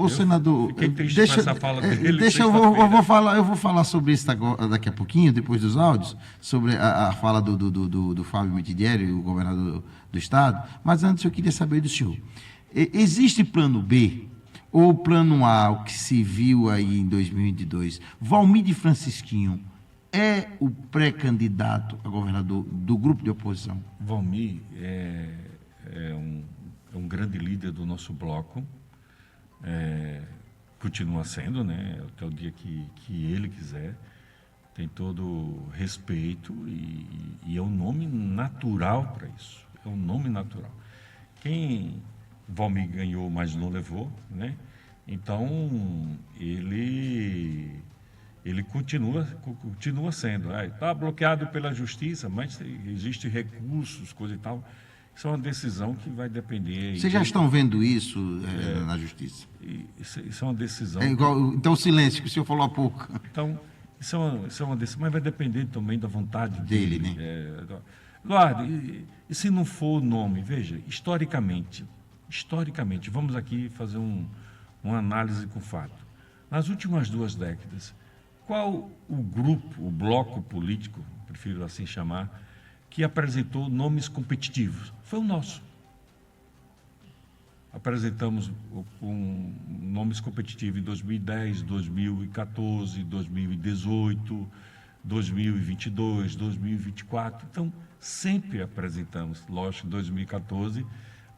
Senador, fiquei triste com essa fala dele. Eu vou falar sobre isso daqui a pouquinho, depois dos áudios, sobre a fala do Fábio Mitidieri, o governador do estado, mas antes eu queria saber do senhor. Existe plano B? Ou o plano A, o que se viu aí em 2022, Valmir de Francisquinho é o pré-candidato a governador do grupo de oposição? Valmir é um grande líder do nosso bloco, continua sendo, né, até o dia que ele quiser, tem todo respeito e é um nome natural para isso, é um nome natural. Valmir ganhou, mas não levou, né? Então, ele continua sendo. Está bloqueado pela justiça, mas existem recursos, coisa e tal. Isso é uma decisão que vai depender... Vocês já estão vendo isso na justiça? Isso é uma decisão... Então, o silêncio que o senhor falou há pouco. Então, isso é uma decisão, mas vai depender também da vontade dele, né? Eduardo, e se não for o nome? Veja, historicamente, vamos aqui fazer uma análise com fato. Nas últimas 2 décadas, qual o bloco político, prefiro assim chamar, que apresentou nomes competitivos? Foi o nosso. Apresentamos nomes competitivos em 2010, 2014, 2018, 2022, 2024. Então, sempre apresentamos. Lógico, em 2014...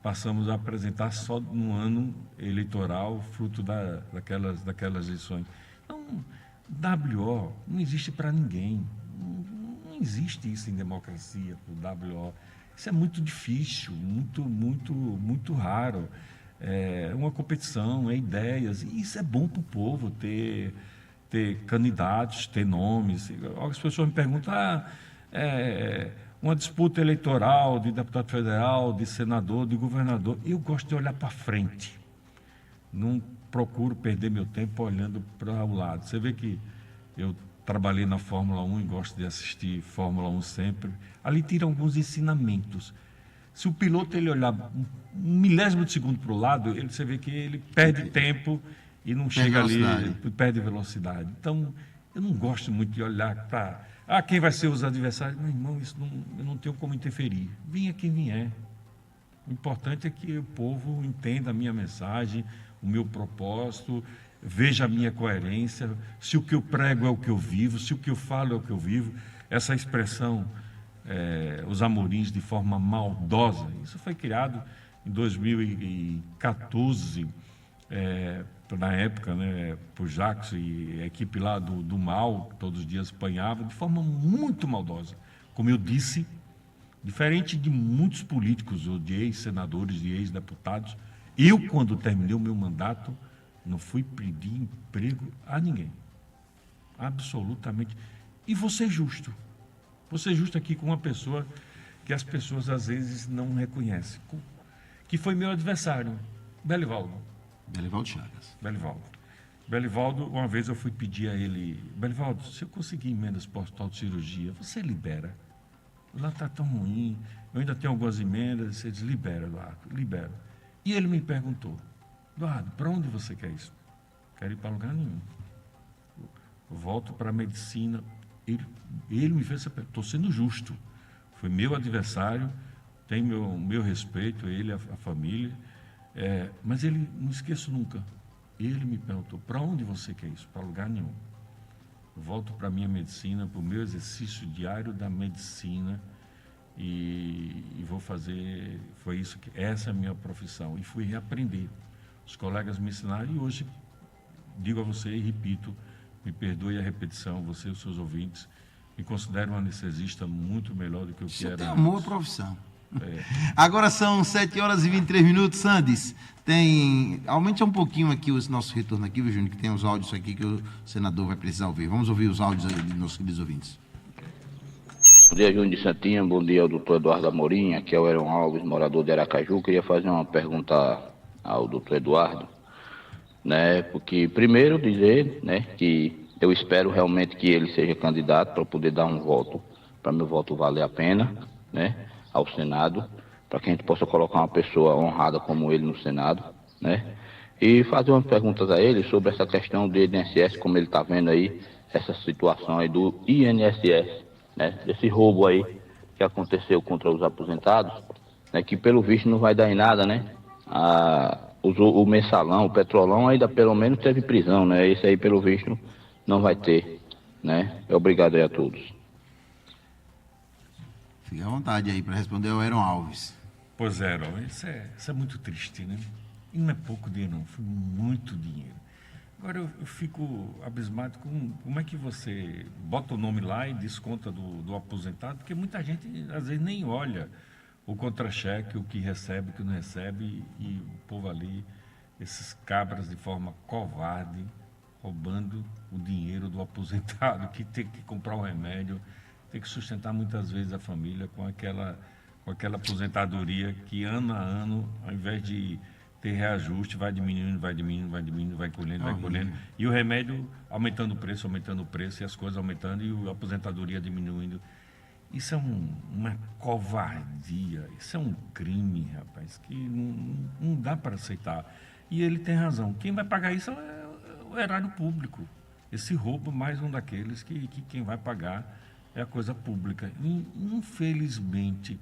passamos a apresentar só no ano eleitoral, fruto daquelas eleições. Então, WO não existe para ninguém. Não existe isso em democracia, o WO. Isso é muito difícil, muito raro. É uma competição, ideias. E isso é bom para o povo, ter candidatos, ter nomes. As pessoas me perguntam, uma disputa eleitoral de deputado federal, de senador, de governador, eu gosto de olhar para frente. Não procuro perder meu tempo olhando para o lado. Você vê que eu trabalhei na Fórmula 1 e gosto de assistir Fórmula 1 sempre. Ali tira alguns ensinamentos. Se o piloto ele olhar um milésimo de segundo para o lado, você vê que ele perde tempo e não chega ali, perde velocidade. Então, eu não gosto muito de olhar para quem vai ser os adversários. Meu irmão, eu não tenho como interferir. Venha quem vier. O importante é que o povo entenda a minha mensagem, o meu propósito, veja a minha coerência, se o que eu prego é o que eu vivo, se o que eu falo é o que eu vivo. Essa expressão, os amorins de forma maldosa, isso foi criado em 2014, na época, né, por Jacques e a equipe lá do mal, todos os dias apanhava, de forma muito maldosa. Como eu disse, diferente de muitos políticos, ou de ex-senadores, de ex-deputados, eu, quando terminei o meu mandato, não fui pedir emprego a ninguém. Absolutamente. E vou ser justo. Vou ser justo aqui com uma pessoa que as pessoas às vezes não reconhecem, que foi meu adversário, Belivaldo. Belivaldo Chagas. Belivaldo, uma vez eu fui pedir a ele, Belivaldo, se eu conseguir emendas para o hospital de cirurgia, você libera. Lá está tão ruim, eu ainda tenho algumas emendas, você diz, libera, Eduardo, libera. E ele me perguntou, Eduardo, para onde você quer isso? Quero ir para lugar nenhum. Eu volto para a medicina. Ele me fez essa pergunta, estou sendo justo. Foi meu adversário, tem meu respeito, ele, a família, mas ele, não esqueço nunca, ele me perguntou, para onde você quer isso? Para lugar nenhum. Eu volto para a minha medicina, para o meu exercício diário da medicina, e vou fazer, essa é a minha profissão, e fui reaprender. Os colegas me ensinaram, e hoje digo a você e repito, me perdoe a repetição, você e os seus ouvintes, me considero um anestesista muito melhor do que o que era. Você amou a profissão. Agora são 7h23, Sandes. Aumente um pouquinho aqui o nosso retorno aqui, Júnior, que tem os áudios aqui que o senador vai precisar ouvir. Vamos ouvir os áudios aí dos nossos queridos ouvintes. Bom dia, Júnior de Santinha. Bom dia ao doutor Eduardo Amorim. Aqui é o Heron Alves, morador de Aracaju. Queria fazer uma pergunta ao doutor Eduardo, né? Porque, primeiro, dizer, né, que eu espero realmente que ele seja candidato para poder dar um voto, para meu voto valer a pena, né, ao Senado, para que a gente possa colocar uma pessoa honrada como ele no Senado, né? E fazer umas perguntas a ele sobre essa questão do INSS, como ele está vendo aí, essa situação aí do INSS, né, desse roubo aí que aconteceu contra os aposentados, né, que pelo visto não vai dar em nada, né? O mensalão, o petrolão ainda pelo menos teve prisão, né? Esse aí pelo visto não vai ter, né? Obrigado aí a todos. Fique à vontade aí para responder ao Heron Alves. Pois é, Heron, isso é muito triste, né? E não é pouco dinheiro, não, foi muito dinheiro. Agora eu fico abismado com como é que você bota o nome lá e desconta do aposentado, porque muita gente às vezes nem olha o contra-cheque, o que recebe, o que não recebe, e o povo ali, esses cabras de forma covarde, roubando o dinheiro do aposentado, que tem que comprar um remédio, tem que sustentar muitas vezes a família com aquela aposentadoria que ano a ano, ao invés de ter reajuste, vai diminuindo, vai colhendo, e o remédio aumentando o preço, e as coisas aumentando, e a aposentadoria diminuindo. Isso é uma covardia, isso é um crime, rapaz, que não dá para aceitar. E ele tem razão. Quem vai pagar isso é o erário público. Esse roubo, mais um daqueles que quem vai pagar é a coisa pública. E, infelizmente,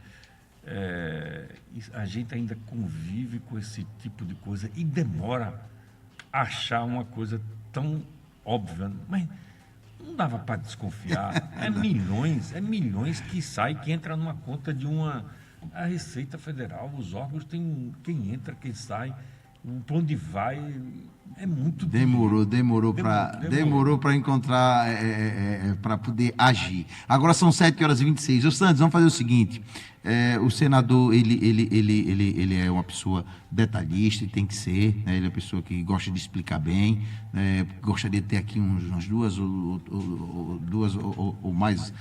a gente ainda convive com esse tipo de coisa e demora a achar uma coisa tão óbvia. Mas não dava para desconfiar. É milhões que sai, que entra numa conta de a Receita Federal, os órgãos têm quem entra, quem sai, para onde vai. É muito Demorou para encontrar, para poder agir. Agora são 7h26. Ô Santos, vamos fazer o seguinte: o senador ele é uma pessoa detalhista, e tem que ser, né? Ele é uma pessoa que gosta de explicar bem, gostaria de ter aqui umas duas ou mais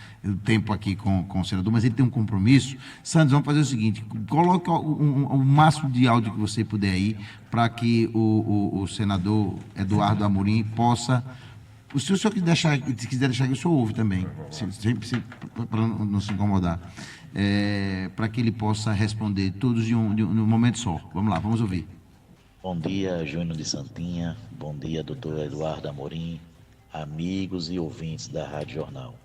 tempo aqui com o senador, mas ele tem um compromisso. Santos, vamos fazer o seguinte: coloque o máximo de áudio que você puder aí, para que o senador Eduardo Amorim possa. Se o senhor quiser deixar aqui, o senhor ouve também, para não se incomodar. Para que ele possa responder todos de um momento só. Vamos lá, vamos ouvir. Bom dia, Júnior de Santinha. Bom dia, doutor Eduardo Amorim, amigos e ouvintes da Rádio Jornal.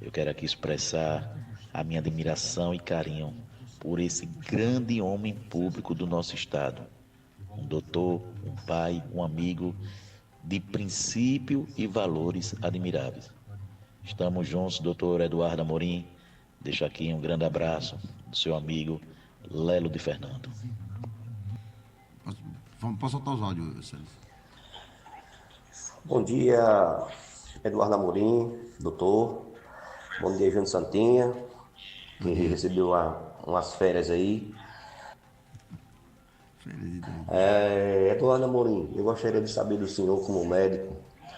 Eu quero aqui expressar a minha admiração e carinho por esse grande homem público do nosso estado. Um doutor, um pai, um amigo de princípio e valores admiráveis. Estamos juntos, doutor Eduardo Amorim. Deixo aqui um grande abraço do seu amigo Lelo de Fernando. Posso soltar os áudios, Sérgio? Bom dia, Eduardo Amorim, doutor. Bom dia, Júnior Santinha, que recebeu umas férias aí. Eduardo Amorim, eu gostaria de saber do senhor, como médico,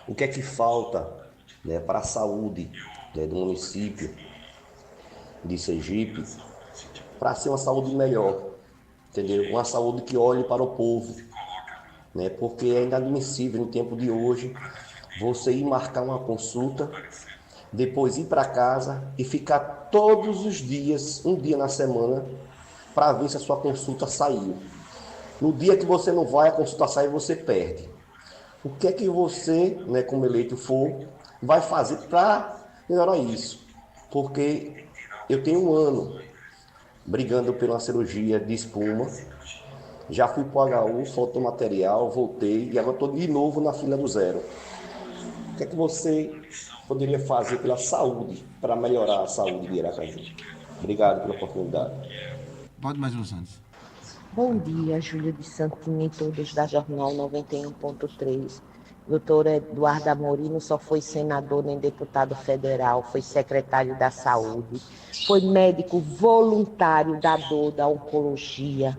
o que é que falta, né, para a saúde, né, do município de Sergipe, para ser uma saúde melhor, entendeu? Uma saúde que olhe para o povo, né? Porque é inadmissível no tempo de hoje você ir marcar uma consulta, depois ir para casa e ficar todos os dias, um dia na semana, para ver se a sua consulta saiu. No dia que você não vai, a consulta sai e você perde. O que é que você, né, como eleito for, vai fazer para melhorar isso? Porque eu tenho 1 ano brigando por uma cirurgia de espuma, já fui para o HU, faltou material, voltei e agora estou de novo na fila do zero. O que é que você poderia fazer pela saúde, para melhorar a saúde de Aracaju? Obrigado pela oportunidade. Pode mais um, Santos. Bom dia, Júlio de Santinha e todos da Jornal 91.3. Doutor Eduardo Amorim não só foi senador nem deputado federal, foi secretário da Saúde, foi médico voluntário da dor da oncologia,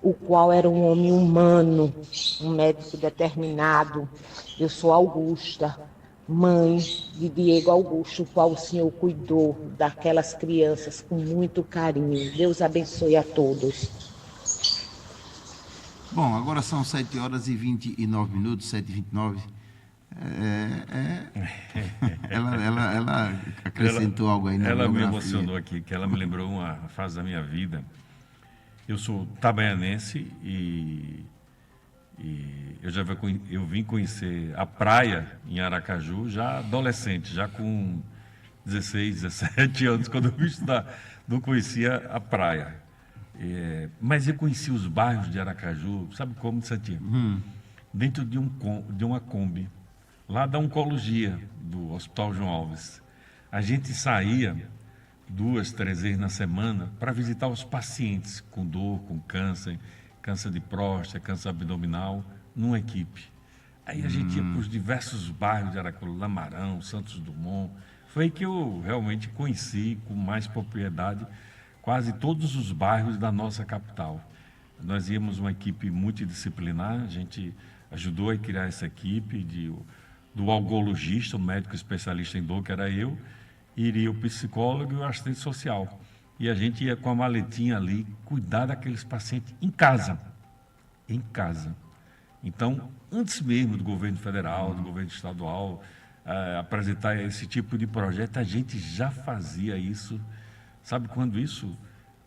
o qual era um homem humano, um médico determinado. Eu sou Augusta, mãe de Diego Augusto, o qual o senhor cuidou daquelas crianças com muito carinho. Deus abençoe a todos. Bom, agora são 7h29, 7h29. Ela acrescentou algo aí na Ela me biografia. emocionou aqui, que ela me lembrou uma fase da minha vida. Eu sou itabaianense e eu vim conhecer a praia em Aracaju já adolescente, já com 16, 17 anos, quando eu vim estudar, não conhecia a praia. Mas eu conheci os bairros de Aracaju, sabe como, Santinho? Dentro de uma Kombi, lá da oncologia do Hospital João Alves. A gente saía 2, 3 vezes na semana para visitar os pacientes com dor, com câncer de próstata, câncer abdominal, numa equipe. Aí a gente ia para os diversos bairros de Aracaju, Lamarão, Santos Dumont. Foi aí que eu realmente conheci com mais propriedade quase todos os bairros da nossa capital. Nós íamos uma equipe multidisciplinar, a gente ajudou a criar essa equipe do algologista, o médico especialista em dor, que era eu, iria o psicólogo e o assistente social. E a gente ia com a maletinha ali cuidar daqueles pacientes em casa. Em casa. Então, antes mesmo do governo federal, do governo estadual, apresentar esse tipo de projeto, a gente já fazia isso. Sabe quando isso?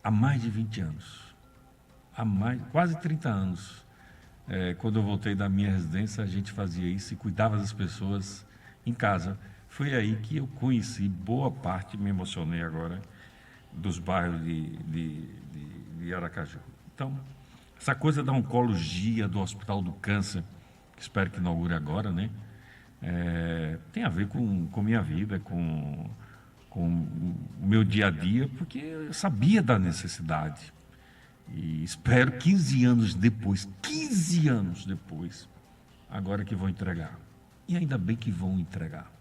Há mais de 20 anos. Quase 30 anos. Quando eu voltei da minha residência, a gente fazia isso e cuidava das pessoas em casa. Foi aí que eu conheci boa parte, me emocionei agora, dos bairros de Aracaju. Então, essa coisa da oncologia, do Hospital do Câncer, que espero que inaugure agora, né? Tem a ver com minha vida, com o meu dia a dia, porque eu sabia da necessidade. E espero 15 anos depois, agora que vão entregar. E ainda bem que vão entregar.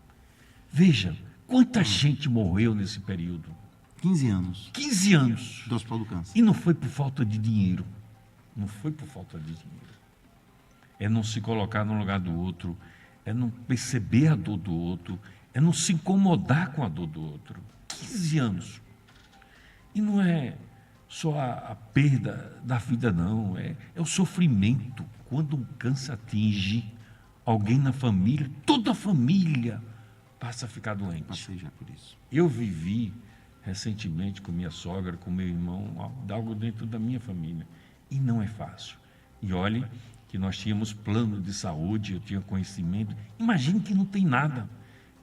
Veja, quanta gente morreu nesse período. 15 anos 15 anos. do Hospital do Câncer. E não foi por falta de dinheiro. Não foi por falta de dinheiro. É não se colocar no lugar do outro, é não perceber a dor do outro, é não se incomodar com a dor do outro. 15 anos. E não é só a perda da vida, não. É o sofrimento. Quando um câncer atinge alguém na família, toda a família passa a ficar doente. Passei já por isso. Eu vivi recentemente com minha sogra, com meu irmão, algo dentro da minha família. E não é fácil. E olhe que nós tínhamos plano de saúde, eu tinha conhecimento. Imagine que não tem nada.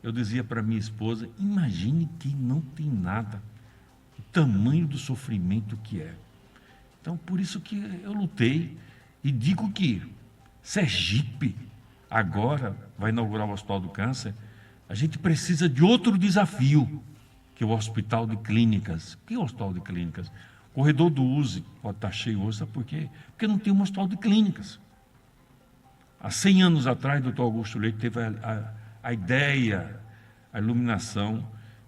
Eu dizia para minha esposa, imagine que não tem nada. O tamanho do sofrimento que é. Então, por isso que eu lutei e digo que Sergipe agora vai inaugurar o Hospital do Câncer. A gente precisa de outro desafio, que é o Hospital de Clínicas. O que é o Hospital de Clínicas? O corredor do USE pode estar cheio hoje, sabe por quê? Porque não tem um Hospital de Clínicas. Há 100 anos atrás, o Dr. Augusto Leite teve a ideia, a iluminação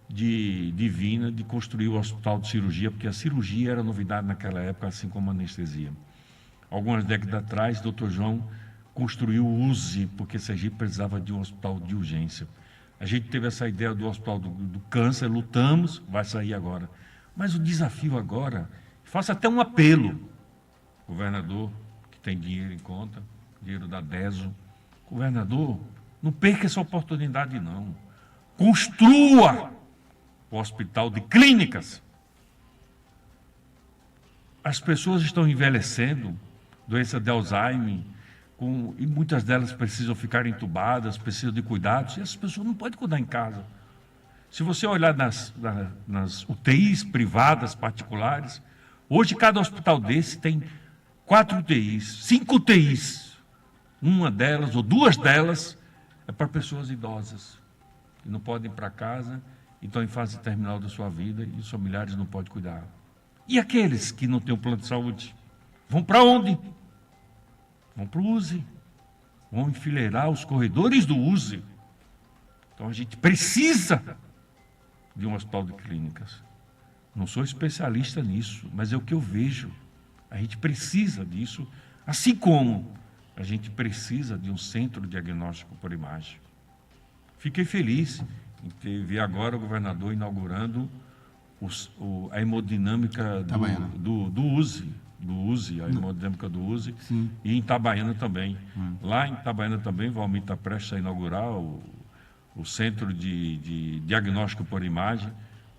divina de construir o Hospital de Cirurgia, porque a cirurgia era novidade naquela época, assim como a anestesia. Algumas décadas atrás, o Dr. João construiu o USE, porque Sergipe precisava de um hospital de urgência. A gente teve essa ideia do Hospital do Câncer, lutamos, vai sair agora. Mas o desafio agora, faço até um apelo, governador, que tem dinheiro em conta, dinheiro da DESO, governador, não perca essa oportunidade não. Construa o Hospital de Clínicas. As pessoas estão envelhecendo, doença de Alzheimer, e muitas delas precisam ficar entubadas, precisam de cuidados, e essas pessoas não podem cuidar em casa. Se você olhar nas UTIs privadas, particulares, hoje cada hospital desse tem 4 UTIs, 5 UTIs. Uma delas, ou 2 delas, é para pessoas idosas, que não podem ir para casa, e estão em fase terminal da sua vida, e os familiares não podem cuidar. E aqueles que não têm um plano de saúde? Vão para onde? Vão para o USE. Vão enfileirar os corredores do USE. Então a gente precisa de um hospital de clínicas. Não sou especialista nisso, mas é o que eu vejo. A gente precisa disso, assim como a gente precisa de um centro diagnóstico por imagem. Fiquei feliz em ver agora o governador inaugurando a hemodinâmica do USE, a hemodinâmica do USE, Sim. E em Itabaiana também. Lá em Itabaiana também, o Valmir está prestes a inaugurar o centro de diagnóstico por imagem,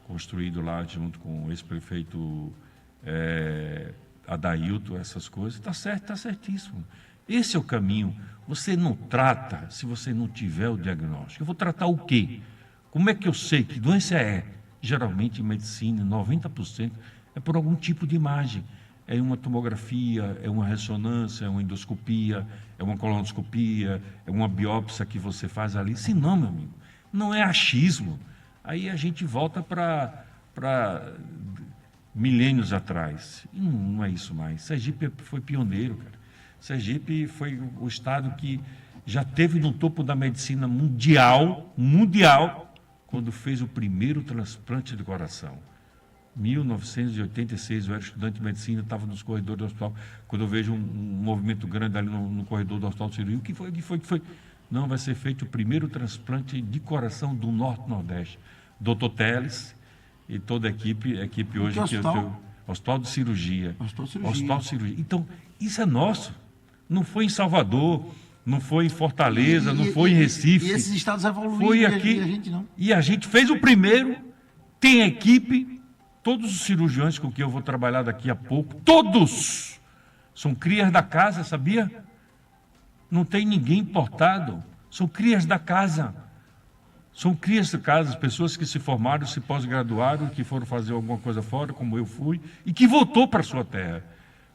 construído lá junto com o ex-prefeito Adailton, essas coisas. Está certo, está certíssimo. Esse é o caminho. Você não trata se você não tiver o diagnóstico. Eu vou tratar o quê? Como é que eu sei que doença é? Geralmente em medicina, 90% é por algum tipo de imagem. É uma tomografia, é uma ressonância, é uma endoscopia, é uma colonoscopia, é uma biópsia que você faz ali. Se não, meu amigo, não é achismo. Aí a gente volta para milênios atrás. E não é isso mais. Sergipe foi pioneiro, cara. Sergipe foi o estado que já teve no topo da medicina mundial, quando fez o primeiro transplante de coração. 1986, eu era estudante de medicina, estava nos corredores do hospital. Quando eu vejo um movimento grande ali no corredor do Hospital de Cirurgia, o que foi? Não, vai ser feito o primeiro transplante de coração do Norte-Nordeste. Dr. Teles e toda a equipe hoje... Hospital de Cirurgia. Hospital de Cirurgia. Então, isso é nosso. Não foi em Salvador, não foi em Fortaleza, não foi em Recife. E esses estados evoluíram, foi aqui, e a gente não. E a gente fez o primeiro, tem a equipe, todos os cirurgiões com quem eu vou trabalhar daqui a pouco, todos são crias da casa, sabia? Não tem ninguém importado, são crias da casa. São crias da casa, pessoas que se formaram, se pós-graduaram, que foram fazer alguma coisa fora, como eu fui, e que voltou para a sua terra.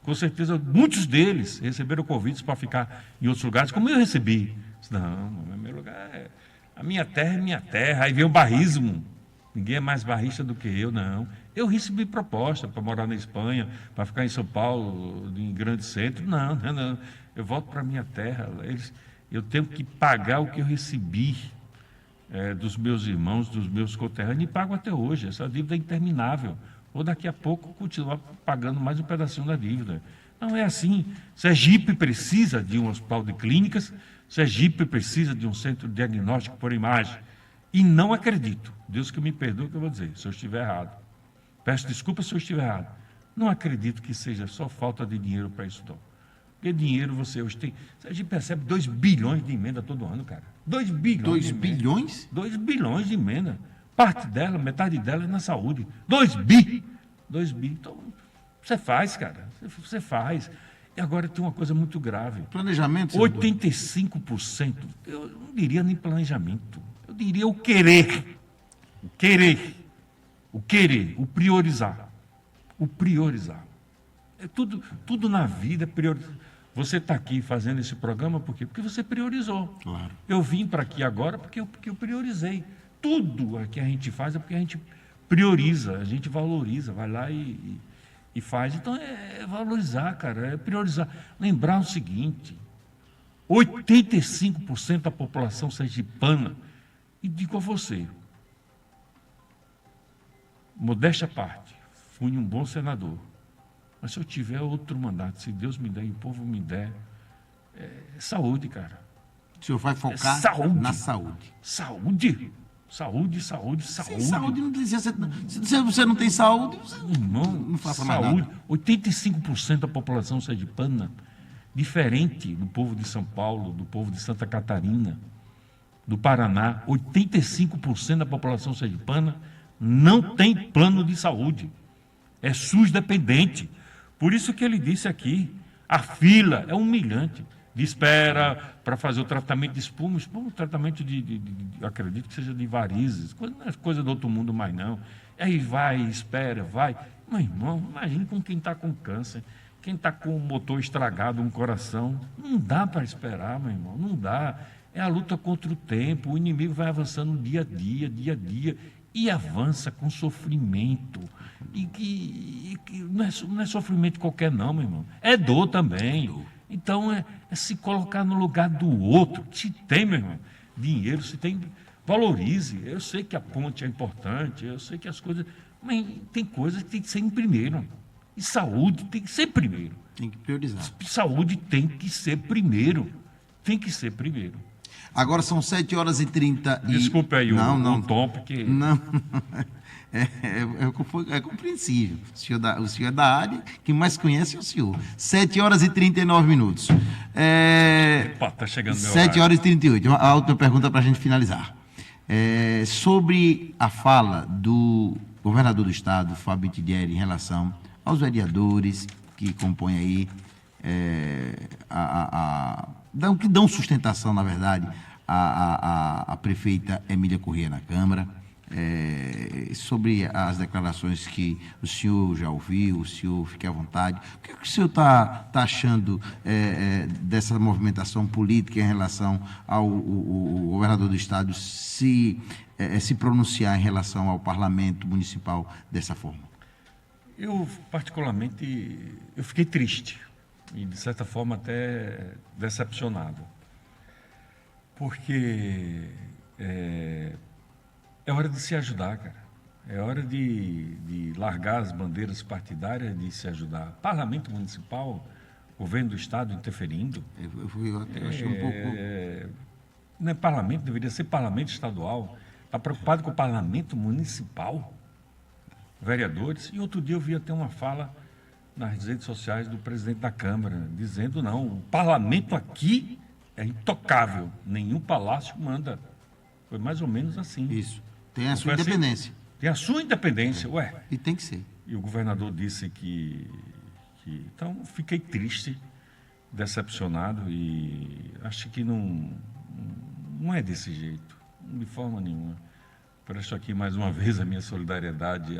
Com certeza, muitos deles receberam convites para ficar em outros lugares, como eu recebi. Não, meu lugar a minha terra é minha terra. Aí vem o barrismo. Ninguém é mais barrista do que eu, não. Eu recebi proposta para morar na Espanha, para ficar em São Paulo, em grande centro. Não, não, não. Eu volto para a minha terra. Eu tenho que pagar o que eu recebi dos meus irmãos, dos meus conterrâneos, e pago até hoje. Essa dívida é interminável. Ou daqui a pouco continuar pagando mais um pedacinho da dívida. Não é assim. Sergipe precisa de um hospital de clínicas, Sergipe precisa de um centro de diagnóstico por imagem. E não acredito, Deus que me perdoe o que eu vou dizer, se eu estiver errado. Peço desculpas se eu estiver errado. Não acredito que seja só falta de dinheiro para isso, não. Porque dinheiro você hoje tem... A gente percebe 2 bilhões de emenda todo ano, cara. 2 bilhões 2 de emenda. bilhões? 2 bilhões de emenda. Parte dela, metade dela é na saúde. 2 bi. 2 bi. Então, você faz, cara. Você faz. E agora tem uma coisa muito grave. Planejamento, senador? 85%. Eu não diria nem planejamento. Eu diria o querer. O querer. O querer. O priorizar. O priorizar. É tudo na vida é priorizar. Você está aqui fazendo esse programa por quê? Porque você priorizou. Claro. Eu vim para aqui agora porque eu priorizei. Tudo que a gente faz é porque a gente prioriza, a gente valoriza, vai lá e faz. Então, é valorizar, cara, é priorizar. Lembrar o seguinte, 85% da população sergipana, e digo a você, modéstia à parte, fui um bom senador, mas se eu tiver outro mandato, se Deus me der e o povo me der, saúde, cara. O senhor vai focar na saúde. Saúde. Saúde. Sem saúde não precisa. Se você não tem saúde, você não faça mais nada. 85% da população sergipana, diferente do povo de São Paulo, do povo de Santa Catarina, do Paraná, 85% da população sergipana não tem plano de saúde. É SUS dependente. Por isso que ele disse aqui, a fila é humilhante. De espera para fazer o tratamento de espuma, tratamento acredito que seja de varizes, não é coisa do outro mundo mais não. Aí vai, espera, vai. Meu irmão, imagine com quem está com câncer, quem está com o motor estragado, um coração. Não dá para esperar, meu irmão, não dá. É a luta contra o tempo, o inimigo vai avançando dia a dia, e avança com sofrimento. E não é sofrimento qualquer não, meu irmão. É dor também. Então, é se colocar no lugar do outro. Se tem, meu irmão, dinheiro, se tem, valorize. Eu sei que a ponte é importante, eu sei que as coisas... Mas tem coisas que tem que ser em primeiro. E saúde tem que ser primeiro. Tem que priorizar. Saúde tem que ser primeiro. Tem que ser primeiro. Agora são 7h30 e... Desculpe aí o tom, porque... Não, é compreensível. O senhor é da área, quem mais conhece é o senhor. 7h39. Está chegando meu 7h38. A última pergunta para a gente finalizar. Sobre a fala do governador do estado, Fábio Tidieri, em relação aos vereadores que compõem aí, que dão sustentação, na verdade, à prefeita Emília Corrêa na Câmara, sobre as declarações que o senhor já ouviu, o senhor fique à vontade. O que o senhor está achando dessa movimentação política em relação ao governador do estado se pronunciar em relação ao parlamento municipal dessa forma? Eu, particularmente, eu fiquei triste e, de certa forma, até decepcionado, porque é hora de se ajudar, cara. É hora de largar as bandeiras partidárias, de se ajudar. Parlamento municipal, governo do estado interferindo. Eu achei um pouco... Não é parlamento, deveria ser parlamento estadual. Está preocupado com o parlamento municipal? Vereadores. E outro dia eu vi até uma fala nas redes sociais do presidente da Câmara, dizendo, não, o parlamento aqui é intocável, nenhum palácio manda. Foi mais ou menos assim. Isso. Tem a sua independência. Assim, tem a sua independência, ué. E tem que ser. E o governador disse que... Então, fiquei triste, decepcionado, e acho que não é desse jeito, de forma nenhuma. Presto aqui mais uma vez a minha solidariedade.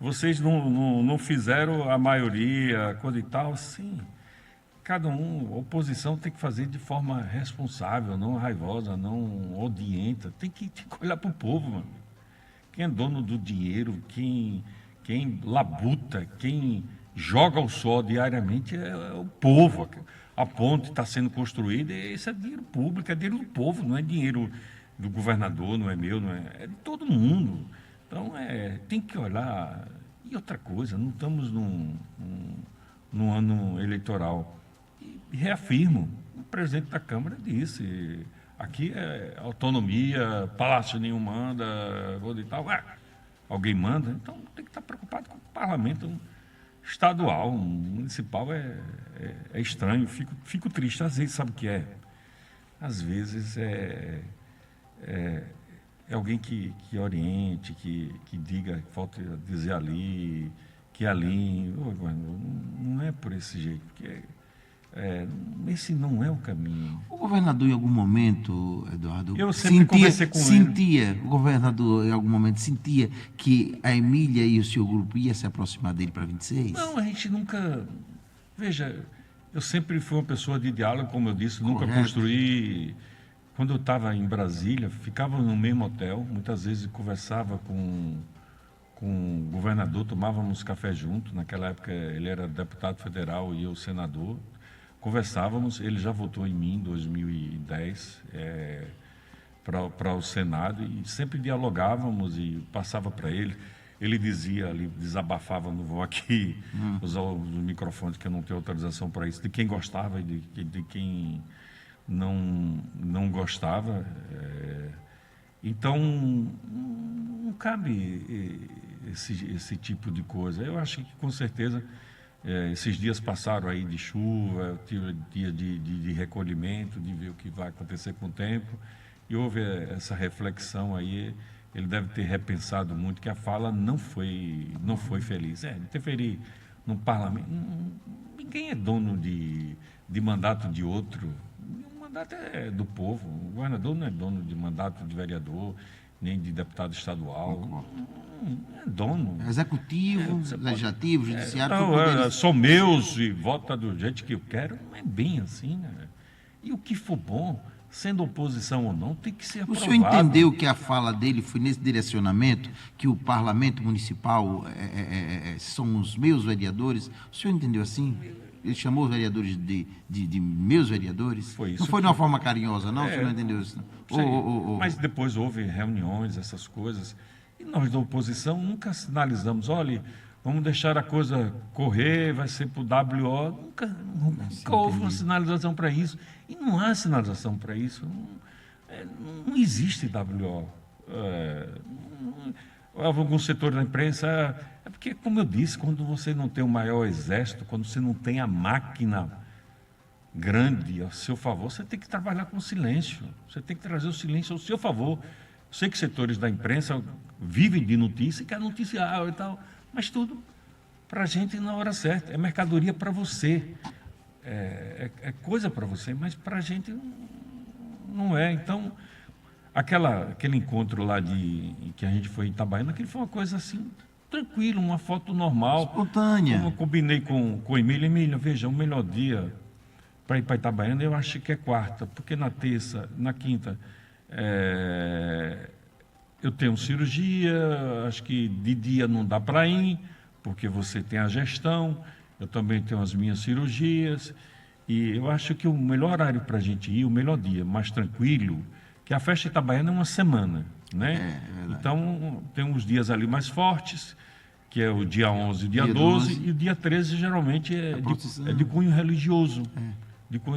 Vocês não fizeram a maioria, coisa e tal. Sim, cada a oposição tem que fazer de forma responsável, não raivosa, não odienta. Tem que olhar para o povo, mano. Quem é dono do dinheiro, quem labuta, quem joga o sol diariamente é o povo. A ponte está sendo construída, e isso é dinheiro público, é dinheiro do povo, não é dinheiro do governador, não é meu, não é de todo mundo. Então, tem que olhar. E outra coisa, não estamos num ano eleitoral. E reafirmo, o presidente da Câmara disse, aqui é autonomia, palácio nenhum manda, e tal. Alguém manda, então tem que estar preocupado com o parlamento estadual, municipal é estranho, fico triste. Às vezes, sabe o que é? Às vezes é alguém que oriente, que diga, falta dizer ali, que ali, não é por esse jeito, porque esse não é o caminho. O governador, em algum momento, Eduardo, Eu sempre conversei com o governador, em algum momento, sentia que a Emília e o seu grupo ia se aproximar dele para 26? Não, a gente nunca... Veja, eu sempre fui uma pessoa de diálogo, como eu disse, nunca Correto. construí... Quando eu estava em Brasília, ficava no mesmo hotel, muitas vezes conversava com o governador, tomávamos café junto, naquela época ele era deputado federal e eu senador, conversávamos, ele já votou em mim em 2010 para o Senado e sempre dialogávamos e passava para ele. Ele dizia ali, desabafava, não vou aqui usar os microfones, que eu não tenho autorização para isso, de quem gostava e de quem não gostava. Então, não cabe esse tipo de coisa. Eu acho que, com certeza, esses dias passaram aí de chuva, tive dia de recolhimento, de ver o que vai acontecer com o tempo, e houve essa reflexão aí. Ele deve ter repensado muito, que a fala não foi feliz. Interferir no parlamento. Ninguém é dono de mandato de outro. O mandato é do povo. O governador não é dono de mandato de vereador, nem de deputado estadual. Não é dono. Executivo, legislativo, judiciário. São meus e vota do jeito que eu quero. Não é bem assim, né? E o que for bom, sendo oposição ou não, tem que ser aprovado. O senhor entendeu que a fala dele foi nesse direcionamento, que o parlamento municipal são os meus vereadores? O senhor entendeu assim? Ele chamou os vereadores de meus vereadores? Foi isso. Não foi de uma forma carinhosa, não? O senhor não entendeu isso? Mas depois houve reuniões, essas coisas, e nós da oposição nunca sinalizamos, olha, vamos deixar a coisa correr, vai ser para o WO. Nunca houve uma sinalização para isso. E não há sinalização para isso. Não existe WO. Alguns setores da imprensa... É porque, como eu disse, quando você não tem o maior exército, quando você não tem a máquina grande a seu favor, você tem que trabalhar com silêncio. Você tem que trazer o silêncio ao seu favor. Eu sei que setores da imprensa vivem de notícia e querem noticiar e tal, mas tudo para a gente na hora certa. É mercadoria para você. É coisa para você, mas para a gente não é. Então, aquele encontro lá que a gente foi em Itabaiana, aquilo foi uma coisa assim, tranquilo, uma foto normal. Espontânea. Como eu combinei com Emília. Emília, veja, o melhor dia para ir para Itabaiana, eu acho que é quarta, porque na terça, na quinta, eu tenho cirurgia, acho que de dia não dá para ir, porque você tem a gestão, eu também tenho as minhas cirurgias, e eu acho que o melhor horário para a gente ir, o melhor dia, mais tranquilo, que a festa Itabaiana é uma semana, né? Então, tem uns dias ali mais fortes, que é o dia 11 e o dia 12, e o dia 13 geralmente é de cunho religioso.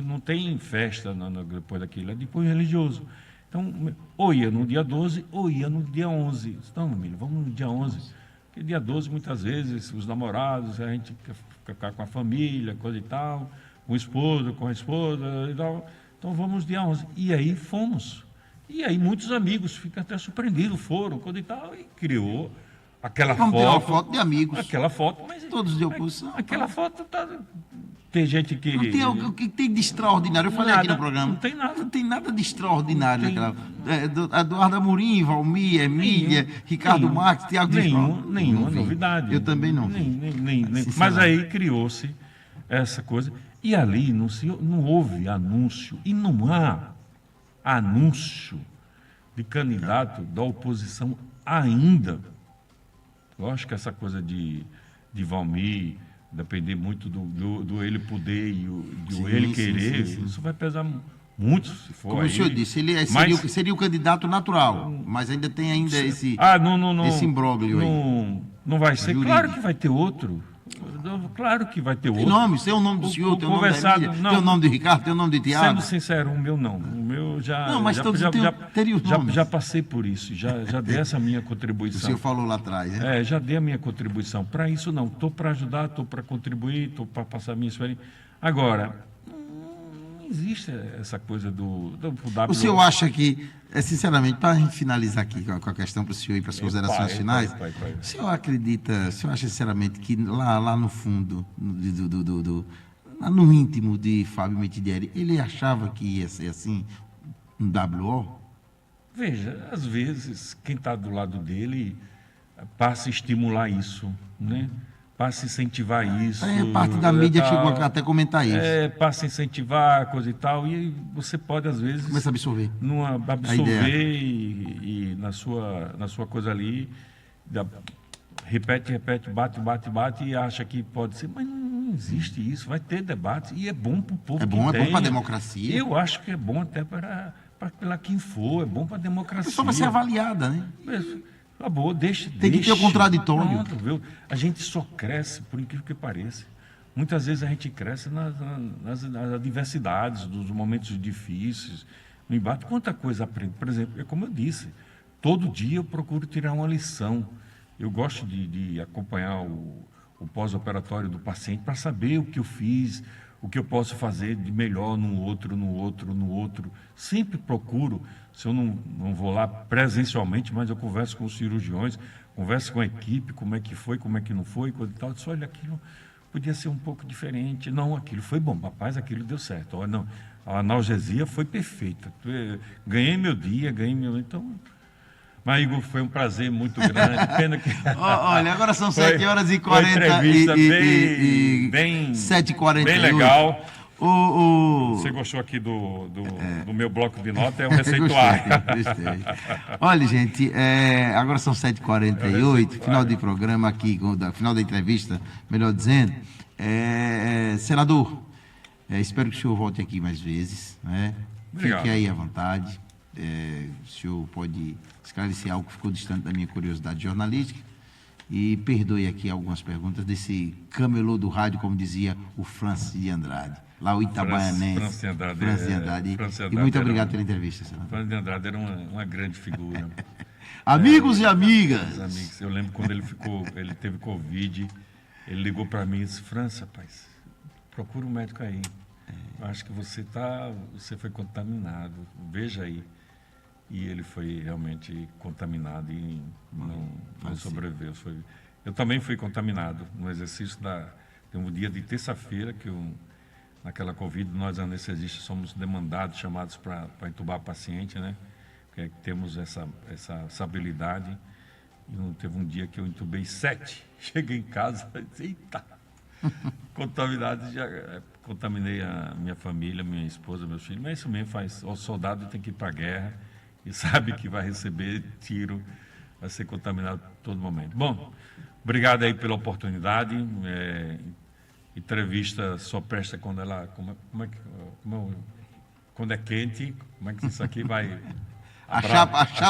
Não tem festa depois daquilo, é de cunho religioso. Então, ou ia no dia 12, ou ia no dia 11. Então, Emílio, vamos no dia 11. Porque dia 12, muitas vezes, os namorados, a gente quer ficar com a família, coisa e tal, com o esposo, com a esposa e tal. Então, vamos dia 11. E aí fomos. E aí muitos amigos ficam até surpreendidos, foram, coisa e tal, e criou aquela Vamos foto. ter uma foto de amigos. Aquela foto, mas... Todos de oposição. Aquela foto tá... Tem gente que... Não tem o que tem de extraordinário. Eu falei aqui no programa. Não tem nada. Não tem nada de extraordinário naquela. Eduardo Amorim, Valmir, Emília, Ricardo Marques, Tiago Nenhuma novidade. Eu também não. Mas aí criou-se essa coisa. E ali não houve anúncio. E não há anúncio de candidato da oposição ainda. Eu acho que essa coisa de Valmir depender muito do ele poder e do ele querer, isso vai pesar muito se for. Como aí. o senhor disse, ele seria o candidato natural, mas ainda tem esse imbróglio aí. Não vai ser. Jurídico. Claro que vai ter outro. Claro que vai ter outro. Tem o nome do senhor, tem o nome da Emília, tem o nome do Ricardo, tem o nome de Tiago. Sendo sincero, o meu não. O meu já. Não, mas todos teriam os nomes. Já passei por isso, já dei essa minha contribuição. O senhor falou lá atrás, né? Já dei a minha contribuição. Para isso, não. Estou para ajudar, estou para contribuir, estou para passar a minha experiência. Agora, não existe essa coisa do W. O senhor acha que, sinceramente, para a gente finalizar aqui com a questão para o senhor e para as considerações finais, o senhor acredita, o senhor acha sinceramente que lá no fundo, lá no íntimo de Fábio Metidieri, ele achava que ia ser assim, um WO? Veja, às vezes, quem está do lado dele passa a estimular isso, né? Passa a incentivar isso. Parte da mídia chegou até a comentar isso. Passa a incentivar, coisa e tal, e você pode, às vezes... Começa a absorver. Absorver e na sua coisa ali, repete, bate e acha que pode ser, mas não existe isso, vai ter debate e é bom para o povo. É bom para a democracia. Eu acho que é bom até para quem for, é bom para a democracia. A pessoa vai ser avaliada, né? Acabou, deixa. Tem que ter o contraditório. Pronto, viu? A gente só cresce, por incrível que pareça. Muitas vezes a gente cresce nas adversidades, nos momentos difíceis, no embate. Quanta coisa aprende. Por exemplo, é como eu disse, todo dia eu procuro tirar uma lição. Eu gosto de acompanhar o pós-operatório do paciente para saber o que eu fiz, o que eu posso fazer de melhor no outro. Sempre procuro, se eu não vou lá presencialmente, mas eu converso com os cirurgiões, converso com a equipe, como é que foi, como é que não foi, coisa e tal. Eu disse, olha, aquilo podia ser um pouco diferente. Não, aquilo foi bom, rapaz, aquilo deu certo. Olha, não, a analgesia foi perfeita. Ganhei meu dia, Então... Mas, Igor, foi um prazer muito grande. Pena que... Olha, agora são 7h40 entrevista bem 7h48. Bem legal. Você gostou aqui do meu bloco de nota? É um receituário. Gostei. Olha, gente, agora são 7h48, final de programa aqui, final da entrevista, melhor dizendo. Senador, espero que o senhor volte aqui mais vezes, né? Fique aí à vontade. O senhor pode esclarecer algo que ficou distante da minha curiosidade jornalística e perdoe aqui algumas perguntas desse camelô do rádio, como dizia o Francis de Andrade, lá o Itabaianense. Francis de Andrade. E muito obrigado pela entrevista, senador. Francis de Andrade era uma grande figura. Amigos e amigas. Amigos. Eu lembro quando ele teve Covid, ele ligou para mim e disse, Francis, rapaz, procura um médico aí. Eu acho que você foi contaminado, veja aí. E ele foi realmente contaminado e não sobreviveu. Eu também fui contaminado no exercício tem um dia de terça-feira que naquela Covid, nós anestesistas somos demandados, chamados para entubar paciente, né? Porque temos essa habilidade. E teve um dia que eu entubei 7. Cheguei em casa e disse, eita, contaminado, contaminei a minha família, minha esposa, meus filhos. Mas isso mesmo o soldado tem que ir para a guerra e sabe que vai receber tiro, vai ser contaminado a todo momento. Bom, obrigado aí pela oportunidade. Entrevista só presta quando quando é quente. Como é que isso aqui vai... A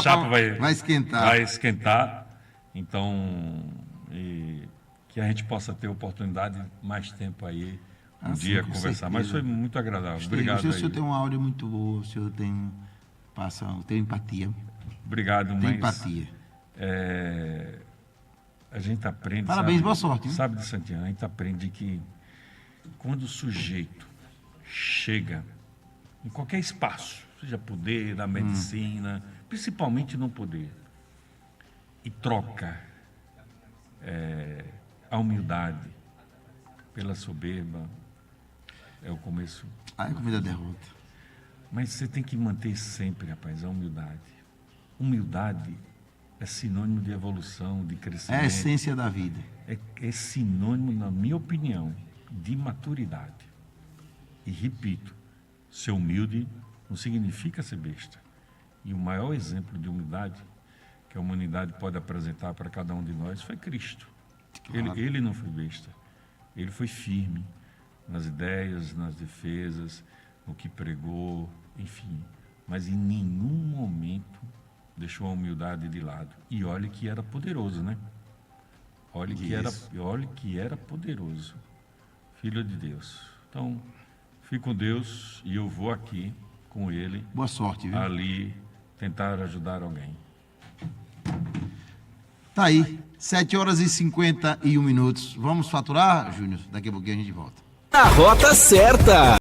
chapa vai esquentar. Vai esquentar. Então, que a gente possa ter oportunidade mais tempo aí, dia conversar. Certeza. Mas foi muito agradável. Obrigado. O senhor tem uma áudio muito boa, o senhor tem empatia. Obrigado, tem empatia. A gente aprende. Parabéns, boa sorte. Sabe de Santiago, a gente aprende que quando o sujeito chega em qualquer espaço, seja poder, da medicina, principalmente no poder, e troca a humildade pela soberba, é o começo. É o começo da derrota. Mas você tem que manter sempre, rapaz, a humildade. Humildade é sinônimo de evolução, de crescimento. É a essência da vida. É sinônimo, na minha opinião, de maturidade. E repito, ser humilde não significa ser besta. E o maior exemplo de humildade que a humanidade pode apresentar para cada um de nós foi Cristo. Claro. Ele não foi besta. Ele foi firme nas ideias, nas defesas, no que pregou, enfim. Mas em nenhum momento deixou a humildade de lado. E olhe que era poderoso, né? Olhe que era poderoso. Filho de Deus. Então, fique com Deus e eu vou aqui com ele. Boa sorte, viu? Ali tentar ajudar alguém. Tá aí, 7 horas e 51 minutos. Vamos faturar, Júnior? Daqui a pouquinho a gente volta. A rota certa.